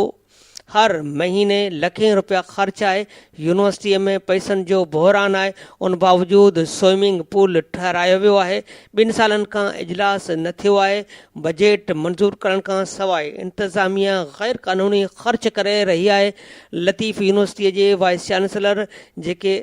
हर महीने लखें रुपया ख़र्च आहे। यूनिवर्सिटीअ में पैसनि जो बहिरान आहे। उन बावजूदि स्विमिंग पूल ठहिरायो वियो आहे। 2 सालनि खां इजलास न थियो आहे। बजट मंज़ूर करण खां सवाइ इंतिज़ामिया गैर क़ानूनी ख़र्च करे रही आहे। लतीफ़ यूनिवर्सिटीअ जे वाइस चांसलर जेके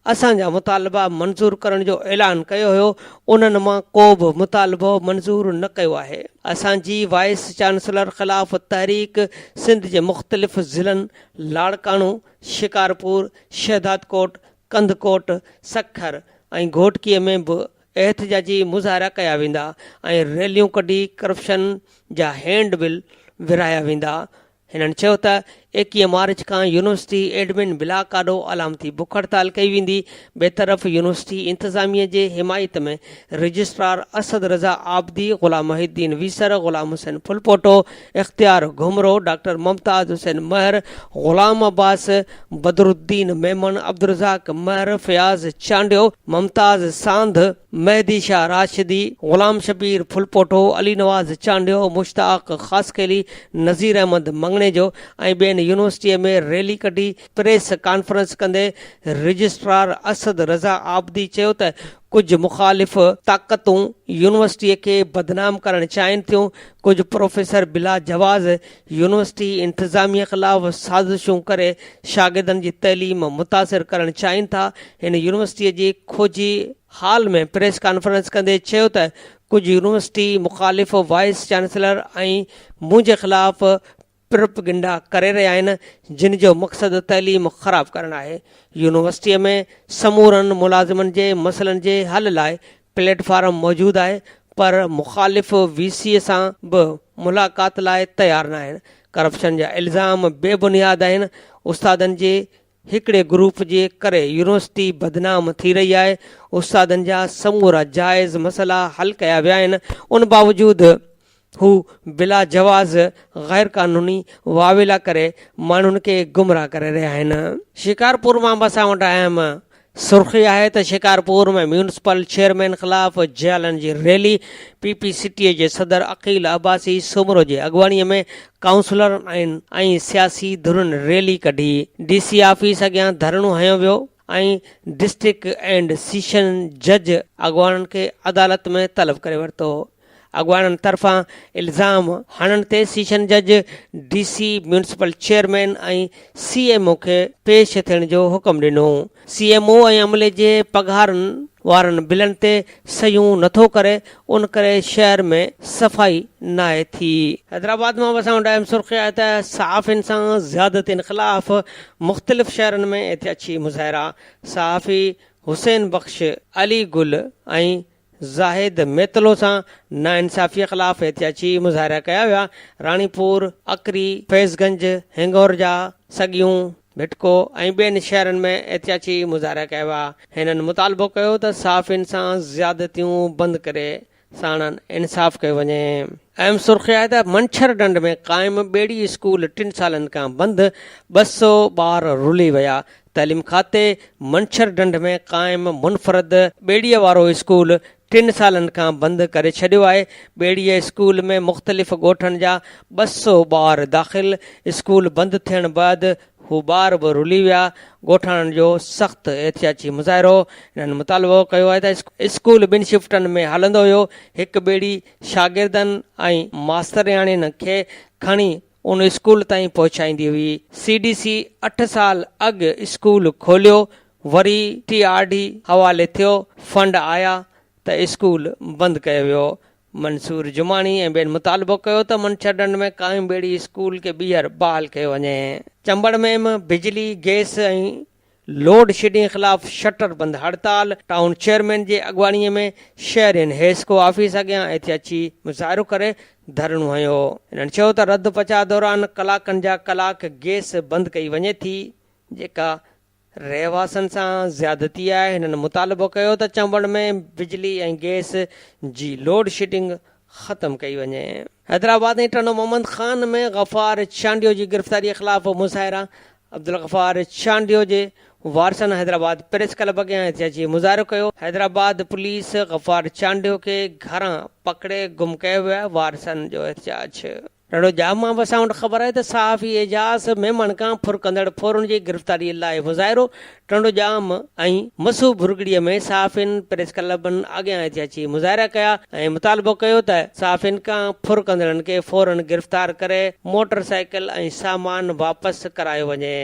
असांजा मुतालबा मंज़ूर करण जो ऐलान कयो हुयो, उन्हनि मां को बि मुतालबो मंज़ूर न कयो आहे। असांजी वाइस चांसलर ख़िलाफ़ तहरीक सिंध जे मुख़्तलिफ़ ज़िलनि लाड़काणो, शिकारपुर, शहदादकोट, कंदकोट, सखर ऐं घोटकीअ में बि एहतिजाजी मुज़ाहिरा कया वेंदा ऐं रैलियूं कढी करप्शन जा हैंडबिल विरहाया वेंदा। हिननि चयो त 21 मार्च खां यूनिवर्सिटी एडमिन बिला काॾो अलामती बुख हड़ताल कई वेंदी। बेतरफ़ यूनिवर्सिटी इंतिज़ामिया जे हिमायत में रजिस्ट्रार असद रज़ा आबदी, ग़ुलाम मुहिद्दीन वीसर, ग़ुलाम हुसैन फुलपोटो, इख्तियार घुमरो, डॉक्टर मुमताज़ हुसैन महर, ग़ुलाम अब्बास, बदरुद्दीन मेमन, अब्दुर्रज़ाक महर, फयाज़ चांडियो, मुमताज़ सांध, मेहदी शाह राशिदी, ग़ुलाम शबीर फुलपोटो, अली नवाज़ चांडियो, मुश्ताक ख़ासकेली, नज़ीर अहमद मंगणे जो ऐं ॿियनि यूनिवर्सिटीअ में रैली कढी प्रेस कॉन्फ्रेंस कंदे रजिस्ट्रार असद रज़ा आबदी चयो त कुझु मुख़ालिफ़ ताक़तूं यूनिवर्सिटीअ खे बदनाम करणु चाहिनि थियूं। कुझु प्रोफेसर बिला जवाज़ यूनिवर्सिटी इंतिज़ामिया ख़िलाफ़ साज़िशूं करे शागिर्दनि जी तइलीम मुतासिर करणु चाहिनि था। हिन यूनिवर्सिटीअ जी खोजी हाल में प्रेस कॉन्फ्रेंस कंदे चयो त कुझु यूनिवर्सिटी मुख़ालिफ़ वाइस चांसलर ऐं मुंहिंजे ख़िलाफ़ प्रोपेगेंडा करे रहिया आहिनि, जिन जो मक़सदु तइलीम ख़राब करणु आहे। यूनिवर्सिटीअ में समूरनि मुलाज़िमनि जे मसइलनि जे हल लाइ प्लेटफॉर्म मौजूदु आहे, पर मुख़ालिफ़ VC सां बि मुलाक़ात लाइ तयारु न आहिनि। करप्शन जा इल्ज़ाम बेबुनियाद आहिनि। उस्तादनि जे हिकिड़े ग्रुप जे करे यूनिवर्सिटी बदनाम थी रही आहे। उस्तादनि जा समूरा जाइज़ मसइला हल कया विया आहिनि, उन बावजूदि हू बिला जवाज़ गैर क़ानूनी वावेला करे माण्हुनि खे गुमराह करे रहिया आहिनि। शिकारपुर मां असां वटि अहम सुर्ख़ी आहे त शिकारपुर में म्यूनिसिपल चेयरमैन ख़िलाफ़ जयालनि जी रैली। PP सिटीअ जे सदर अकील अब्बासी सुमरो जे अॻुवाणीअ में काउंसलर ऐं सियासी धुरनि रैली कढी। DC ऑफिस अॻियां धरणो हयो वियो ऐं डिस्ट्रिक्ट एंड सेशन जज अॻुवाणनि खे अदालत में तलब करे वरितो। अॻुवाणनि तरफ़ां इल्ज़ाम हणण ते सेशन जज DC म्यूनिसिपल चेयरमैन ऐं CMO खे पेश थियण जो हुकुम ॾिनो। CMO ऐं अमले जे पघारनि वारनि बिलनि ते सयूं नथो करे, उन करे शहर में सफ़ाई न आहे थी। हैदराबाद मां असां वटि अहम सुर्ख़ी आहे त सहाफ़ियुनि सां ज़्यादतियुनि ख़िलाफ़ मुख़्तलिफ़ शहरनि में एहतियाती मुज़ाहिरा। सहाफ़ी हुसैन बख़्श, अली गुल ऐं ज़ाहिद मेतलो सां नाइंसाफ़ीअ ख़िलाफ़ एहतियाती मुज़ाहिरा कया विया। राणीपुर, अकरी, फैज़गंज, हिंगोरजा, सगियूं, भिटको ऐं ॿियनि शहरनि में एहतियाती मुज़ाहिरा कया विया। हिननि मुतालबो कयो त सहाफ़ियुनि सां ज़्यादतियूं बंदि करे साणनि इंसाफ़ कयो वञे। अहम सुर्ख़ी आहे त मंछर ढंढ में क़ाइमु ॿेड़ी स्कूल 3 सालनि खां बंदि, 200 ॿार रुली विया। तइलीम खाते मंछर ढंढ में क़ाइमु मुनफ़रद ॿेड़ीअ वारो स्कूल 3 सालनि खां बंदि करे छॾियो आहे। ॿेड़ीअ स्कूल में मुख़्तलिफ़ ॻोठनि जा 200 ॿार दाख़िल। स्कूल बंदि थियण बैदि हू ॿार बि रुली विया। ॻोठाणनि जो सख़्तु एहतियाती मुज़ाहिरो। हिननि मुतालबो कयो आहे त स्कूल 2 शिफ्टनि में हलंदो हुयो। हिकु ॿेड़ी शागिर्दनि ऐं मास्तरियाणियुनि खे खणी उन स्कूल ताईं पहुचाईंदी हुई। CDC 8 साल अॻु स्कूल खोलियो, वरी TRD हवाले थियो, फंड आया त स्कूल बंदि कयो वियो। मंसूर जुमानी ऐं ॿियनि मुतालबो कयो त मंछडनि में क़ाइम ॿेड़ी स्कूल खे ॿीहर बहाल कयो वञे। चंबड़ में बिजली गैस ऐं लोड शेडिंग ख़िलाफ़ शटर बंदि हड़ताल। टाउन चेयरमैन जे अॻवानीअ में शहरियुनि हेस्को ऑफिस अॻियां हिते अची मुज़ाहिरो करे धरणो हयो। हिननि चयो त रद्द पचा दौरान कलाकनि जा कलाक गैस बंदि कई वञे थी, जेका रहवासनि सां ज़्यादती आहे। हिननि मुतालबो कयो त चंबड़ में बिजली ऐं गैस जी लोड शेडिंग ख़तमु कई वञे। हैदराबाद ऐं टनो मोहम्मद ख़ान में गफ़ार चांडियो जी गिरफ़्तारीअ ख़िलाफ़ मुज़ाहिरा। अब्दुल गफ़ार चांडियो जे वारसनि हैदराबाद प्रेस क्लब अॻियां हिते अची मुज़ाहिरो कयो। हैदराबाद पुलिस गफ़ार चांडियो खे घरां पकड़े गुम कयो वियो आहे। वारसनि जो एहतजाज। ॾाढो जाम मां बसां वटि ख़बर आहे त सहाफ़ी एजाज़ मेमण खां फुरकंदड़ फोरन जी गिरफ़्तारीअ लाइ मुज़ाहिरो। टंडो जाम ऐं मसू भुरगड़ीअ में सहाफ़ियुनि प्रेस क्लबनि अॻियां हिते अची मुज़ाहिरा कया ऐं मुतालबो कयो त सहाफ़ियुनि खां फुरकंदड़नि खे फौरन गिरफ़्तार करे मोटर साइकिल ऐं सामान वापसि करायो वञे।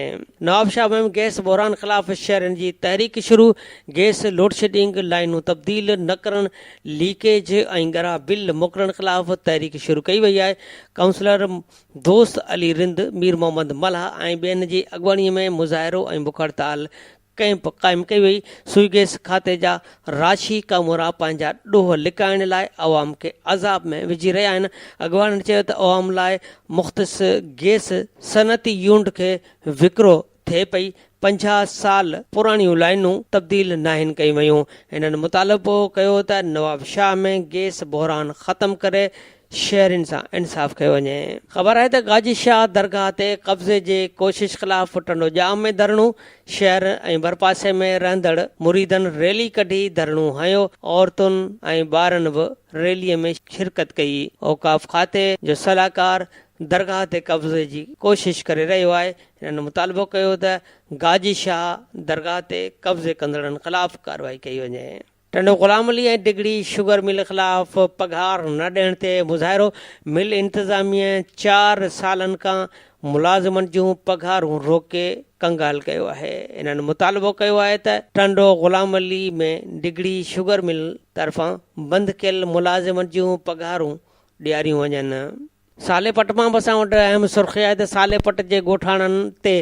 नवाबशाह में गैस बहरान ख़िलाफ़ शहरनि जी तहरीक शुरू। गैस लोड शेडिंग, लाइनूं तब्दील न करणु, लीकेज ऐं ॻरा बिल मोकिलण ख़िलाफ़ तहरीक शुरू कई वई आहे। काउंसलर दोस्त अली रिंद, मीर मोहम्मद मल्हा ऐं ॿियनि जी अॻवानीअ में मुज़ाहिरो ऐं बुख हड़ताल कैंप क़ाइमु कई वई। सुई गैस खाते जा राशी कामोरा पंहिंजा ॾोह लिकाइण लाइ अवाम खे अज़ाब में विझी रहिया आहिनि। अॻवाननि चयो त अवाम लाइ मुख़्तस गैस सनअती यूनिट खे विकिरो थिए पई। 50 साल पुराणियूं लाइनूं तब्दील नाहिनि कई वयूं। हिननि मुतालबो कयो त नवाबशाह में गैस बहरान ख़तमु करे शहरियुनि सां इंसाफ़ कयो वञे। ख़बर आहे त गाजी शाह दरगाह ते कब्ज़े जे कोशिश ख़िलाफ़ टंडो जाम में धरणो। शहर ऐं भरपासे में रहंदड़ मुरीदनि रैली कढी धरणो हयो। औरतुनि ऐं ॿारनि बि रैलीअ में शिरकत कई। औकाफ़ खाते जो सलाहकार दरगाह ते कब्ज़े जी कोशिश करे रहियो आहे। हिननि मुतालबो कयो त गाजी शाह दरगाह ते कब्ज़े कंदड़नि ख़िलाफ़ कार्रवाई कई वञे। टंडो ग़ुलाम अली ऐं डिगड़ी शुगर मिल ख़िलाफ़ पघार न ॾियण ते मुज़ाहिरो। मिल इंतिज़ामिया 4 सालनि खां मुलाज़िमनि जूं पघारूं रोके कंगाल कयो आहे। हिननि मुतालबो कयो आहे त टंडो ग़ुलाम अली में डिगड़ी शुगर मिल तरफ़ां बंदि कयल मुलाज़िमनि जूं पघारूं ॾियारियूं वञनि। सालेपट मां बसां वटि अहम सुर्ख़ी आहे त सालेपट जे ॻोठाणनि ते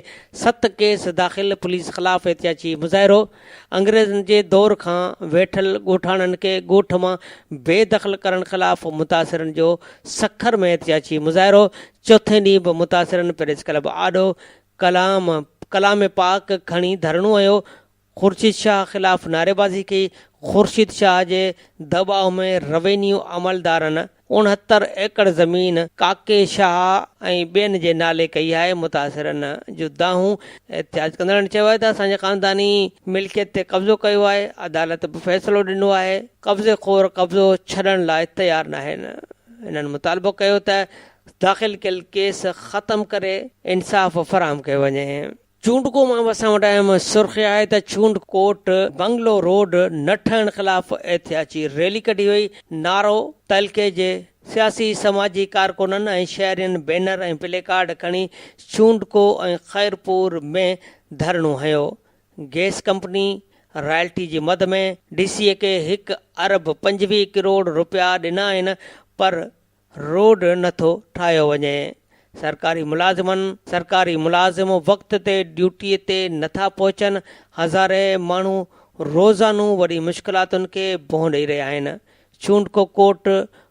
7 केस दाख़िल। पुलिस ख़िलाफ़ हिते अची मुज़ाहिरो। अंग्रेज़नि जे दौर खां वेठल ॻोठाणनि खे ॻोठ मां बेदख़ल करण ख़िलाफ़ मुतासिरनि जो सखर में हिते अची मुज़ाहिरो। चोथे ॾींहुं बि मुतासिरनि प्रेस क्लब आॾो कलाम पाक खणी धरणो हुयो। ख़ुर्शीद शाह ख़िलाफ़ नारेबाज़ी कई। ख़ुर्शीद शाह जे दबाव में रेवेन्यू अमलदारनि 69 एकड़ ज़मीन काके शाह ऐं ॿियनि जे नाले कई आहे। मुतासिरनि जूं दाहूं एहतियाज कंदड़नि चयो आहे त असांजे ख़ानदानी मिल्कियत ते कब्ज़ो कयो आहे। अदालत बि फ़ैसिलो ॾिनो आहे। कब्ज़े खोर कब्ज़ो छॾण लाइ तयारु न आहिनि। हिननि मुतालबो कयो त दाख़िल कयल केस ख़तमु करे इंसाफ़ फ़राहम कयो वञे। चूंडको मां असां वटि अहम सुर्ख़ी आहे त चूंडकोट बंगलो रोड न ठहण ख़िलाफ़ एहतियाजी रैली कढी वई। नारो तइलके जे सियासी समाजी कारकुननि ऐं शहरियुनि बैनर ऐं प्लेकार्ड खणी चूंडको ऐं खैरपुर में धरणो हयो। गैस कंपनी रॉयल्टी जी मद में DCA खे 1 अरब 25 करोड़ रुपया ॾिना आहिनि, पर रोड नथो ठाहियो वञे। सरकारी मुलाज़िम वक़्त ते ड्यूटीअ ते नथा पहुचनि। हज़ारे माण्हू रोज़ानो वॾी मुश्किलातुनि खे बोह ॾेई रहिया आहिनि। चूंडको कोट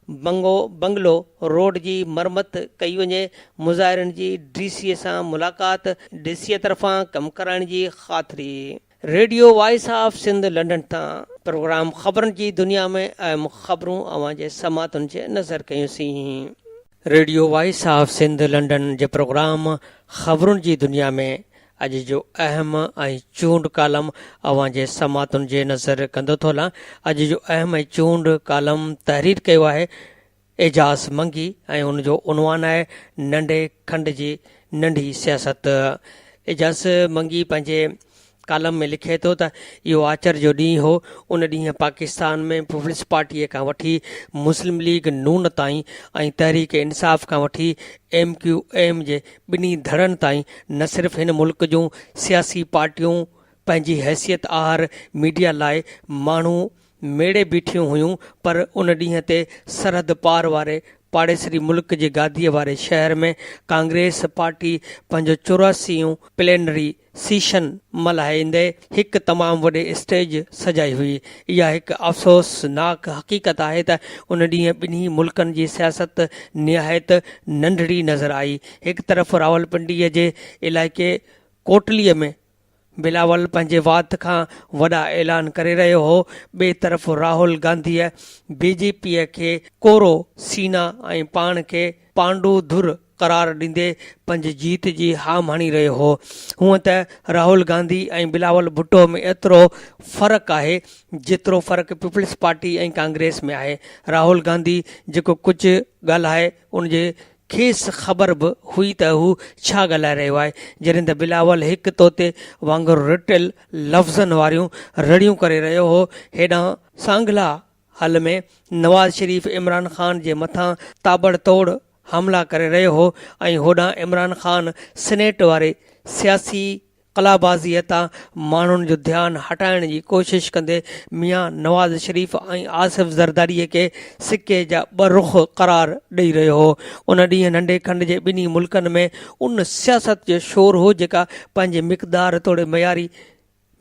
बंगलो रोड जी मरमत कई वञे। मुज़ाहिरनि जी DCA सां मुलाक़ात। DCA तरफ़ां कमु कराइण जी ख़ातिरी। Radio voice of Sindh London तां प्रोग्राम ख़बरुनि जी दुनिया में अहम ख़बरूं अवां जे समातुनि जे नज़र कयूंसीं। Radio voice of Sindh London जे प्रोग्राम ख़बरुनि जी दुनिया में अॼु जो अहम ऐं चूंड कालम अवां जे समातुनि जे नज़र कंदो थो हलां। अॼु जो अहम ऐं चूंड कालम तहरीर कयो आहे एजाज़ मंगी ऐं हुनजो उनवान आहे नंढे खंड जी नंढी सियासत। एजाज़ मंगी पंहिंजे कालम में लिखे थो त इहो आचर जो ॾींहुं हो। उन ॾींहुं पाकिस्तान में पीपल्स पार्टीअ खां वठी मुस्लिम लीग नून ताईं ऐं तहरीक इंसाफ़ खां वठी MQM जे ॿिन्ही धड़नि ताईं न सिर्फ़ु हिन मुल्क जूं सियासी पार्टियूं पंहिंजी हैसियत आहार मीडिया लाइ माण्हू मेड़े बीठियूं हुयूं, पर उन ॾींहं ते सरहद पार वारे पाड़ेसरी मुल्क जे गादीअ वारे शहर में कांग्रेस पार्टी पंहिंजो 84 प्लेनरी सीशन मल्हाईंदे हिकु तमामु वॾे स्टेज सजाई हुई। इहा हिकु अफ़सोसनाक हक़ीक़त आहे त उन ॾींहुं ॿिन्ही मुल्कनि जी सियासत निहायत नंढड़ी नज़र आई। हिकु तरफ़ रावलपिंडीअ जे इलाइक़े कोटलीअ में बिलावल पंहिंजे वात खां वॾा ऐलान करे रहियो हो, ॿिए तरफ़ राहुल गांधीअ BJP खे कोरो सीना ऐं पाण खे पांडू धुर करार ॾींदे पंहिंजी जीत जी हाम हणी रहियो हो। हूअं त राहुल गांधी ऐं बिलावल भुट्टो में एतिरो फ़र्क़ु आहे जेतिरो फ़र्क़ु पीपल्स पार्टी ऐं कांग्रेस में आहे। राहुल गांधी जेको कुझु ॻाल्हाए उनजे खेसि ख़बर बि हुई त हू छा ॻाल्हाए रहियो आहे, जॾहिं त बिलावल हिकु तोते वांगुरु रिटिल लफ़्ज़नि वारियूं रड़ियूं करे रहियो हो। हेॾां सांगला हल में नवाज़ शरीफ़ इमरान ख़ान जे मथां ताबड़तोड़ हमला करे रहियो हो ऐं होॾां इमरान ख़ान सिनेट वारे सियासी कलाबाज़ीअ तां माण्हुनि जो ध्यानु हटाइण जी कोशिशि कंदे मियां नवाज़ शरीफ़ ऐं आसिफ़ ज़रदारीअ खे सिके जा ॿ रुख़ करार ॾेई रहियो हो। उन ॾींहुं नंढे खंड जे ॿिन्ही मुल्कनि में उन सियासत जो शोर हो जेका पंहिंजे मिक़दार तोड़े मयारी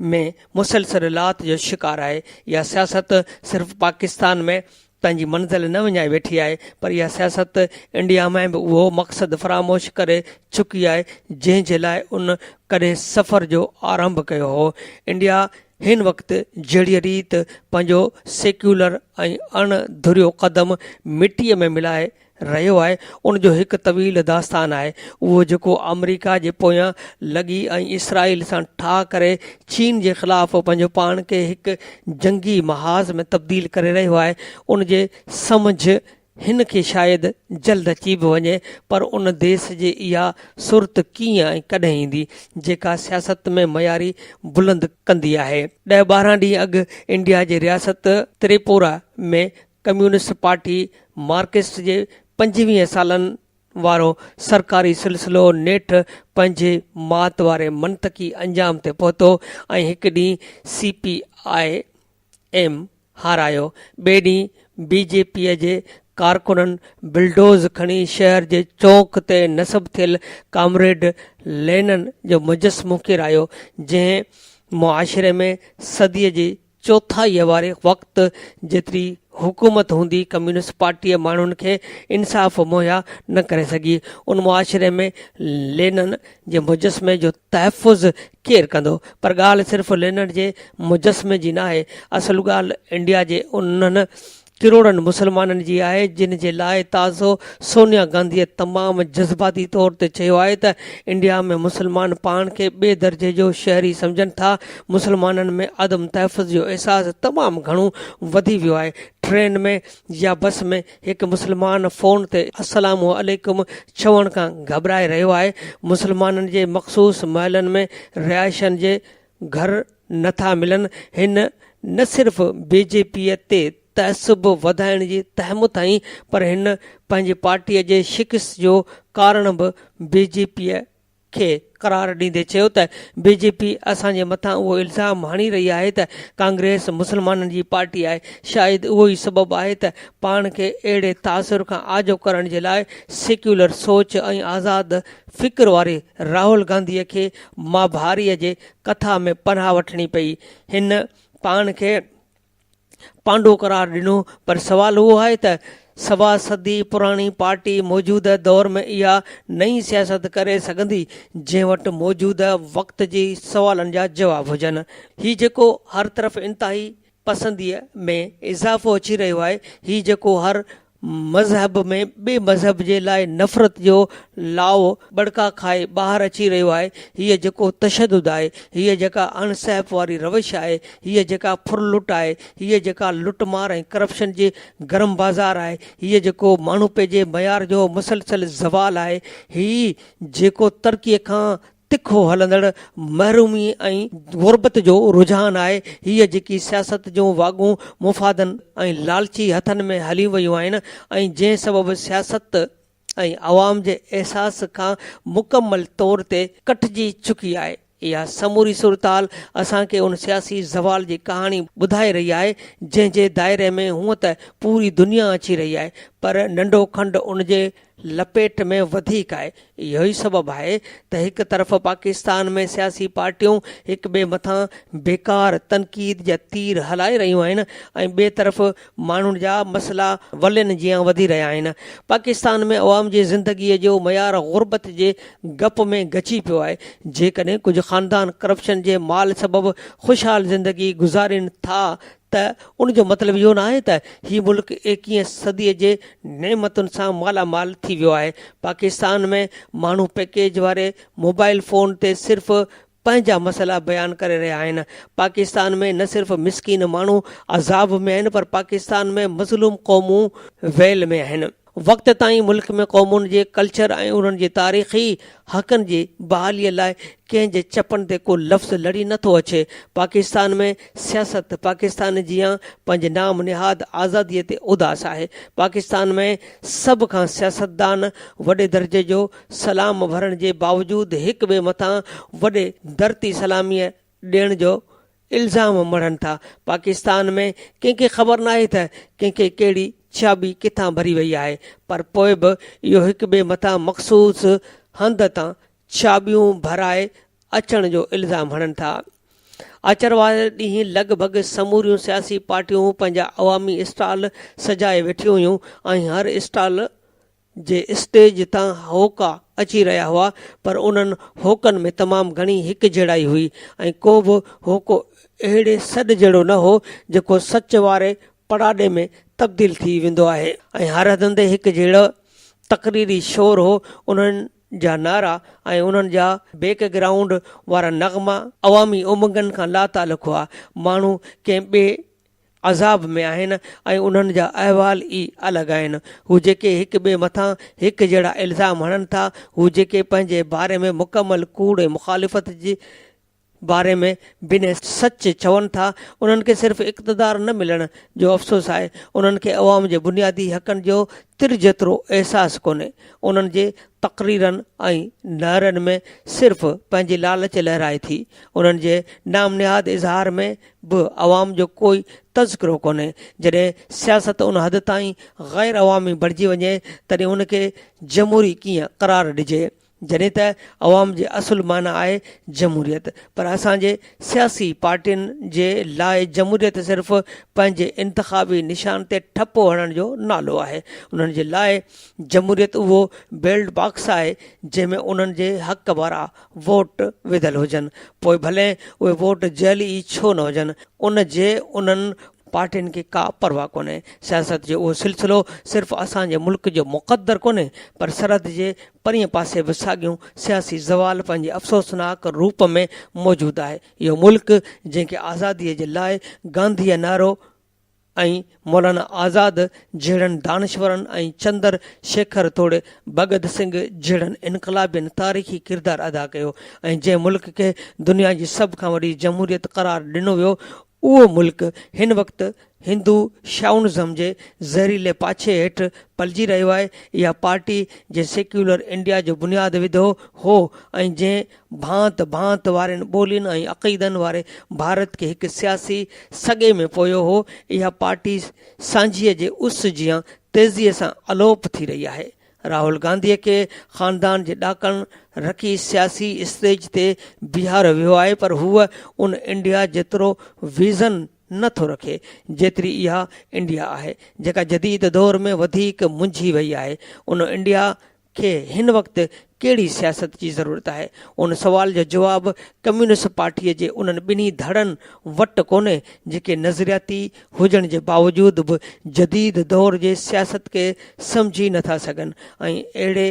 में मुसलसल लात जो शिकार आहे। इहा सियासत सिर्फ़ु पाकिस्तान में पंहिंजी मंज़िल न विञाए वेठी आहे, पर इहा सियासत इंडिया में बि उहो मक़सदु फ़रामोश करे चुकी आहे जंहिं जे लाइ उन कॾहिं सफ़र जो आरंभ कयो हो। इंडिया हिन वक़्तु जहिड़ी रीति पंहिंजो सेक्युलर ऐं अणधुरियो क़दम मिटीअ में मिलाए रहियो आहे, उनजो हिकु तवील दास्तान आहे। उहो जेको अमेरिका जे पोयां लॻी ऐं इसराइल सां ठाह करे चीन जे ख़िलाफ़ु पंहिंजो पाण खे हिकु जंगी महाज़ में तब्दील करे रहियो आहे, उनजे सम्झ हिन खे शायदि जल्द अची बि वञे, पर उन देश जे इहा सुरत कीअं ऐं कॾहिं ईंदी जेका सियासत में मयारी बुलंद कंदी आहे। 10-12 ॾींहं अॻु इंडिया जे रियासत त्रिपुरा में कम्यूनिस्ट पार्टी मार्क्सिस्ट जे 25 सालनि वारो सरकारी सिलसिलो नेठि पंहिंजे मात वारे मंतकी अंजाम ते पहुतो ऐं हिकु ॾींहुं CPIM हारायो, ॿिए ॾींहुं BJP जे कारकुननि बिल्डोज़ खणी शहर जे चौक ते नस्ब थियल कामरेड लेनिन जो मुजस्मो किरायो, जंहिं मुआशिरे में सदीअ जे चौथाईअ वारे वक़्तु जेतिरी हुकूमत हूंदी कम्यूनिस्ट पार्टीअ माण्हुनि खे इंसाफ़ मुहैया न करे सघी। उन मुआशिरे में लेनिन जे मुजस्मे जो तहफ़ुज़ केरु कंदो? पर ॻाल्हि सिर्फ़ु लेनिन जे मुजस्मे जी न आहे, असुलु ॻाल्हि इंडिया जे उन्हनि किरोड़नि मुसलमाननि जी आहे जिन जे लाइ ताज़ो सोनिया गांधीअ तमामु जज़्बाती तौर ते चयो आहे त इंडिया में मुसलमान पाण खे ॿिए दर्जे जो शहरी सम्झनि था। मुसलमाननि में अदम तहफ़ुज़ जो अहसासु तमामु घणो वधी वियो आहे। ट्रेन में या बस में हिकु मुसलमान फ़ोन ते अस्सलामु अलैकुम चवण खां घबराए रहियो आहे। मुसलमाननि जे मख़सूस महलनि में रिहाइशनि जे घर नथा मिलनि। हिन न सिर्फ़ु BJP ते तहसुब वधाइण जी तहमत आई, पर हिन पंहिंजी पार्टीअ जे शिकस्त जो कारण बि BJP खे करार ॾींदे चयो त BJP असांजे मथां उहो इल्ज़ाम हणी रही आहे त कांग्रेस मुसलमाननि जी पार्टी आहे। शायदि उहो ई सबबु आहे त पाण खे अहिड़े तासुर खां आजो करण जे लाइ सेक्युलर सोच ऐं आज़ाद फ़िक्र वारे राहुल गांधीअ खे महाभारीअ जे कथा में पनाह वठणी पई। हिन पाण खे पांडो करार ॾिनो, पर सवाल उहो आहे त सवा सदी पुराणी पार्टी मौजूदा दौर में इहा नई सियासत करे सघंदी जंहिं वटि मौजूदा वक़्त जी सवालनि जा जवाब हुजनि। हीउ जेको हर तरफ़ इंतिहाई पसंदीअ में इज़ाफ़ो अची रहियो आहे, हीउ जेको हर मज़हब में ॿिए मज़हब जे लाइ नफ़रत जो लाओ बड़का खाए ॿाहिरि अची रहियो आहे, हीअ जेको तशदुद आहे, हीअ जेका अणसहप वारी रविश आहे, हीअ जेका फुरलुट आहे, हीअ जेका लुटमार ऐं करप्शन जे गरम बाज़ार आहे, हीअ जेको माण्हू पंहिंजे मयार जो मुसलसल ज़वाल आहे, हीअ जेको तरक़ीअ खां तिखो हलंदड़ महरूमी ऐं गुरबत जो रुझान आहे। हीअ जेकी सियासत जूं वागूं मुफ़ादनि ऐं लालची हथनि में हली वियूं आहिनि ऐं जंहिं सबबु सियासत ऐं अवाम जे अहसास खां मुकमल तौर ते कटिजी चुकी आहे। इहा समूरी सूरताल असांखे उन सियासी ज़वाल जी कहाणी ॿुधाए रही आहे जंहिंजे दायरे में हूअं त पूरी दुनिया अची रही आहे, पर नंढो खंड उन जे लपेट में वधीक आहे। इहो ई सबबु आहे त हिकु तरफ़ पाकिस्तान में सियासी पार्टियूं हिक ॿिए मथां बेकार तनक़ीद जा तीर हलाए रहियूं आहिनि ऐं ॿिए तरफ़ माण्हुनि जा मसइला वलनि जीअं वधी रहिया आहिनि। पाकिस्तान में अवाम जी ज़िंदगीअ जो मयार गुरबत जे गप में गची पियो आहे। जेकॾहिं कुझु ख़ानदान करप्शन जे माल सबबु ख़ुशहाल ज़िंदगी गुज़ारीनि था त उनजो मतिलबु इहो न आहे त हीउ मुल्क 21 सदीअ जे नेमतुनि सां मालामाल थी वियो आहे। पाकिस्तान में माण्हू पैकेज वारे मोबाइल फ़ोन ते सिर्फ़ु पंहिंजा मसइला बयानु करे रहिया आहिनि। पाकिस्तान में न सिर्फ़ु मिसकीन माण्हू अज़ाब में आहिनि, पर पाकिस्तान में मज़लूम क़ौमूं वेल में आहिनि। वक़्त ताईं मुल्क में क़ौमुनि जे कल्चर ऐं उन्हनि जे तारीख़ी हक़नि जी बहालीअ लाइ कंहिं जे चपनि ते को लफ़्ज़ लड़ी नथो अचे। पाकिस्तान में सियासत पाकिस्तान जीअं पंहिंजे नाम निहाद आज़ादीअ ते उदास आहे। पाकिस्तान में सभ खां सियासतदान वॾे दर्जे जो सलाम भरण जे बावजूदु हिक ॿिए मथां वॾे धरती सलामीअ ॾियण जो इल्ज़ाम मढ़नि था। पाकिस्तान में कंहिंखे ख़बर नाहे त कंहिंखे कहिड़ी चाबी किथां भरी वई आहे, पर पोइ बि इहो हिक ॿिए मथां मख़सूस हंध तां चाबियूं भराए अचण जो इल्ज़ाम हणनि था। अचर वारे ॾींहुं लॻभॻि समूरियूं सियासी पार्टियूं पंहिंजा अवामी स्टॉल सजाए वेठियूं हुयूं ऐं हर स्टॉल जे स्टेज तां होका अची रहिया हुआ, पर उन्हनि होकनि में तमामु घणी हिकु जहिड़ाई हुई ऐं को बि होको अहिड़े सॾ जहिड़ो न हो जेको सच वारे पड़ाॾे में तब्दील थी वेंदो आहे ऐं हर हंधि हिकु जहिड़ो तक़रीरी शोर हो। उन्हनि जा नारा ऐं उन्हनि जा बैकग्राउंड वारा नग़मा अवामी उमंगनि खां लातालुक़ हुआ। माण्हू कंहिं ॿिए अज़ाब में आहिनि ऐं उन्हनि जा अहवाल ई अलॻि आहिनि। हू जेके हिक ॿिए मथां हिकु जहिड़ा इल्ज़ाम हणनि था, हू जेके पंहिंजे बारे में मुकमल कूड़ ऐं मुख़ालिफ़त जे बारे में बिना सच चवनि था, उन्हनि खे सिर्फ़ु इक़्तिदार न मिलण जो अफ़सोस आहे। उन्हनि खे अवाम जे बुनियादी हक़नि जो तिर जेतिरो अहसासु कोन्हे। उन्हनि जे तक़रीरनि ऐं नारनि में सिर्फ़ु पंहिंजी लालच लहराए थी। उन्हनि जे नाम निहाद इज़हार में बि अवाम जो कोई तज़किरो कोन्हे। जॾहिं सियासत उन हद ताईं ग़ैर अवामी बणिजी वञे तॾहिं उनखे जमहूरी कीअं क़रार ॾिजे, जॾहिं त अवाम जे असुल माना आहे जमहूरियत। पर असांजे सियासी पार्टियुनि जे लाइ जमहूरियत सिर्फ़ु पंहिंजे इंतिख़ाबी निशान ते ठपो हणण जो नालो आहे। उन्हनि जे लाइ जमहूरियत उहो बैलेट बॉक्स आहे जंहिंमें उन्हनि जे हक़ वारा वोट विधल हुजनि, पोइ भले उहे वोट जैली ई छो न हुजनि, उन जे उन्हनि पार्टियुनि खे का परवाह कोन्हे। सियासत जो उहो सिलसिलो सिर्फ़ु असांजे मुल्क जो मुक़दर कोन्हे, पर सरहद जे परीं पासे बि साॻियूं सियासी ज़वाल पंहिंजे अफ़सोसनाक रूप में मौजूदु आहे। इहो मुल्क जंहिंखे आज़ादीअ जे लाइ गांधीअ नारो ऐं मौलाना आज़ाद जहिड़नि दानश्वरनि ऐं चंद्र शेखर तोड़े भगत सिंह जहिड़नि इनक़लाबियुनि तारीख़ी किरदारु अदा कयो ऐं जंहिं मुल्क खे दुनिया जी सभ खां वॾी जमहूरियत क़रार ॾिनो वियो, उहो मुल्क हिन वक़्तु हिंदू शाउनिज़म जे ज़हरीले पाछे हेठि पलिजी रहियो आहे। इहा पार्टी जे सेक्युलर इंडिया जो बुनियादु विधो हो ऐं जंहिं भांत भांत वारनि ॿोलियुनि ऐं अक़ीदनि वारे भारत खे हिकु सियासी सॻे में पोयो हो, इहा पार्टी सांझीअ जे उस जीअं तेज़ीअ सां अलोप थी रही आहे। राहुल गांधीअ खे ख़ानदान जे ॾाकणु रखी सियासी स्टेज ते बीहारियो वियो आहे, पर हूअ उन इंडिया जेतिरो विज़न नथो रखे जेतिरी इहा इंडिया आहे जेका जदीद दौर में वधीक मुंझी वई आहे। उन इंडिया खे हिन वक़्तु कहिड़ी सियासत जी ज़रूरत आहे? उन सवाल जो जवाबु कम्यूनिस्ट पार्टीअ जे उन्हनि ॿिन्ही धड़नि वटि कोन्हे जेके नज़रियाती हुजण जे बावजूदु बि जदीद दौर जे सियासत खे सम्झी नथा सघनि ऐं अहिड़े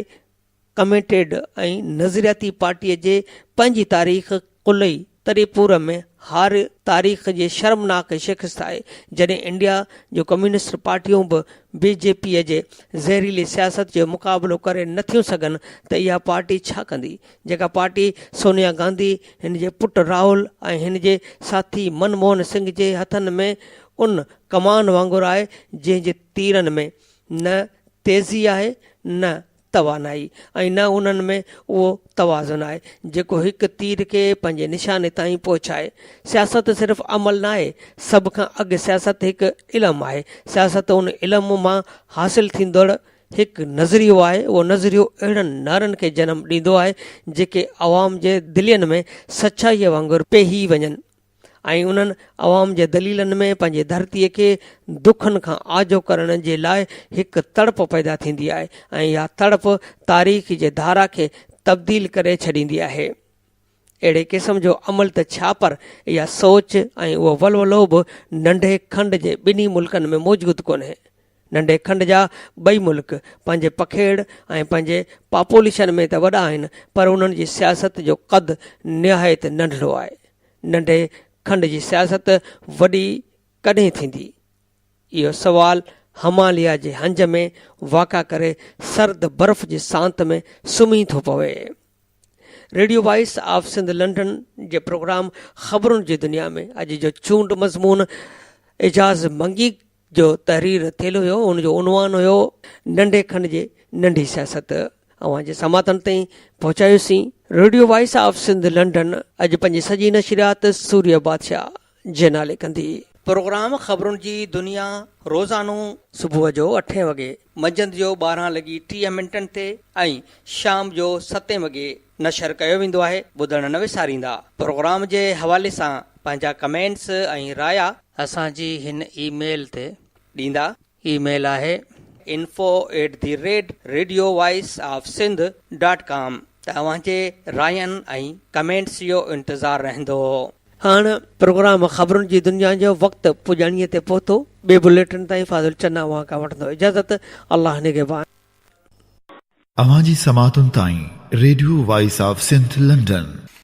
कमिटेड ऐं नज़रियाती पार्टीअ जे पंहिंजी तारीख़ कुलई तरीपुर में हर तारीख़ जे शर्मनाक शिकस्त आहे। जॾहिं इंडिया जो कम्युनिस्ट पार्टियूं बि बीजेपीअ जे ज़हरीली सियासत जो मुक़ाबिलो करे नथियूं सघनि त इहा पार्टी छा कंदी? जेका पार्टी सोनिया गांधी, हिन जे पुटु राहुल ऐं हिन जे साथी मनमोहन सिंह जे हथनि में उन कमान वांगुरु आहे जंहिंजे तीरनि में न तेज़ी आहे न तवानाई ऐं न उन्हनि में उहो तवाज़ुन आहे जेको हिकु तीर खे पंहिंजे निशाने ताईं पहुचाए। सियासत सिर्फ़ु अमल न आहे, सभ खां अॻु सियासत हिकु इल्मु आहे। सियासत उन इल्म मां हासिलु थींदड़ हिकु नज़रियो आहे। उहो नज़रियो अहिड़नि नारनि खे जनमु ॾींदो आहे जेके अवाम जे दिलियुनि में सचाईअ वांगुरु पेही वञनि ऐं उन्हनि अवाम जे दलीलनि में पंहिंजे धरतीअ खे दुखनि खां आजो करण जे लाइ हिकु तड़प पैदा थींदी आहे ऐं इहा तड़प तारीख़ जे धारा खे तब्दील करे छॾींदी आहे। अहिड़े क़िस्म जो अमल त छा, पर इहा सोच ऐं उहो वलवलो बि नंढे खंड जे ॿिन्ही मुल्कनि में मौजूदु कोन्हे। नंढे खंड जा ॿई मुल्क पंहिंजे पखेड़ ऐं पंहिंजे पॉपुलेशन में त वॾा आहिनि, पर उन्हनि जी सियासत जो क़द निहायत नंढड़ो आहे। नंढे खंड जी सियासत वॾी कॾहिं थींदी? इहो सवाल हिमालय जे हंज में वाक़ा करे सर्द बर्फ़ जे सांत में सुम्ही थो पवे। Radio voice of Sindh London जे प्रोग्राम ख़बरुनि जी दुनिया में अॼु जो चूंड मज़मून एजाज़ मंगी जो तहरीर थियल हुयो। उनजो उनवान हुयो नंढे खंड जे नंढी सियासत। अवां जे समातनि ताईं पहुचायोसीं। Radio voice of Sindh London अॼु पंहिंजी सॼी नशरियात सूर्य बादशाह जे नाले कंदी। प्रोग्राम ख़बरुनि जी दुनिया रोज़ानो सुबुह जो 8 वॻे, मंझंदि जो 12:30 ते ऐं शाम जो 7 वॻे नशर कयो वेंदो आहे। ॿुधण न विसारींदा। प्रोग्राम जे हवाले सां पंहिंजा कमेंट्स ऐं राया असांजी हिन ईमेल ते ॾींदा। ईमेल आहे info@radiovoiceofsindh.com। तव्हांजे रायनि ऐं कमेंट्स जो इंतज़ारु रहंदो। हाणे प्रोग्राम ख़बरुनि जी दुनिया जो वक़्तु पुॼाणीअ ते पहुतो। ॿिए बुलेटिन ताईं फाज़िल चन्ना वहां खां वठंदो इजाज़त। अल्लाह निगहबान। अवां जी समातुनि ताईं radio voice of Sindh London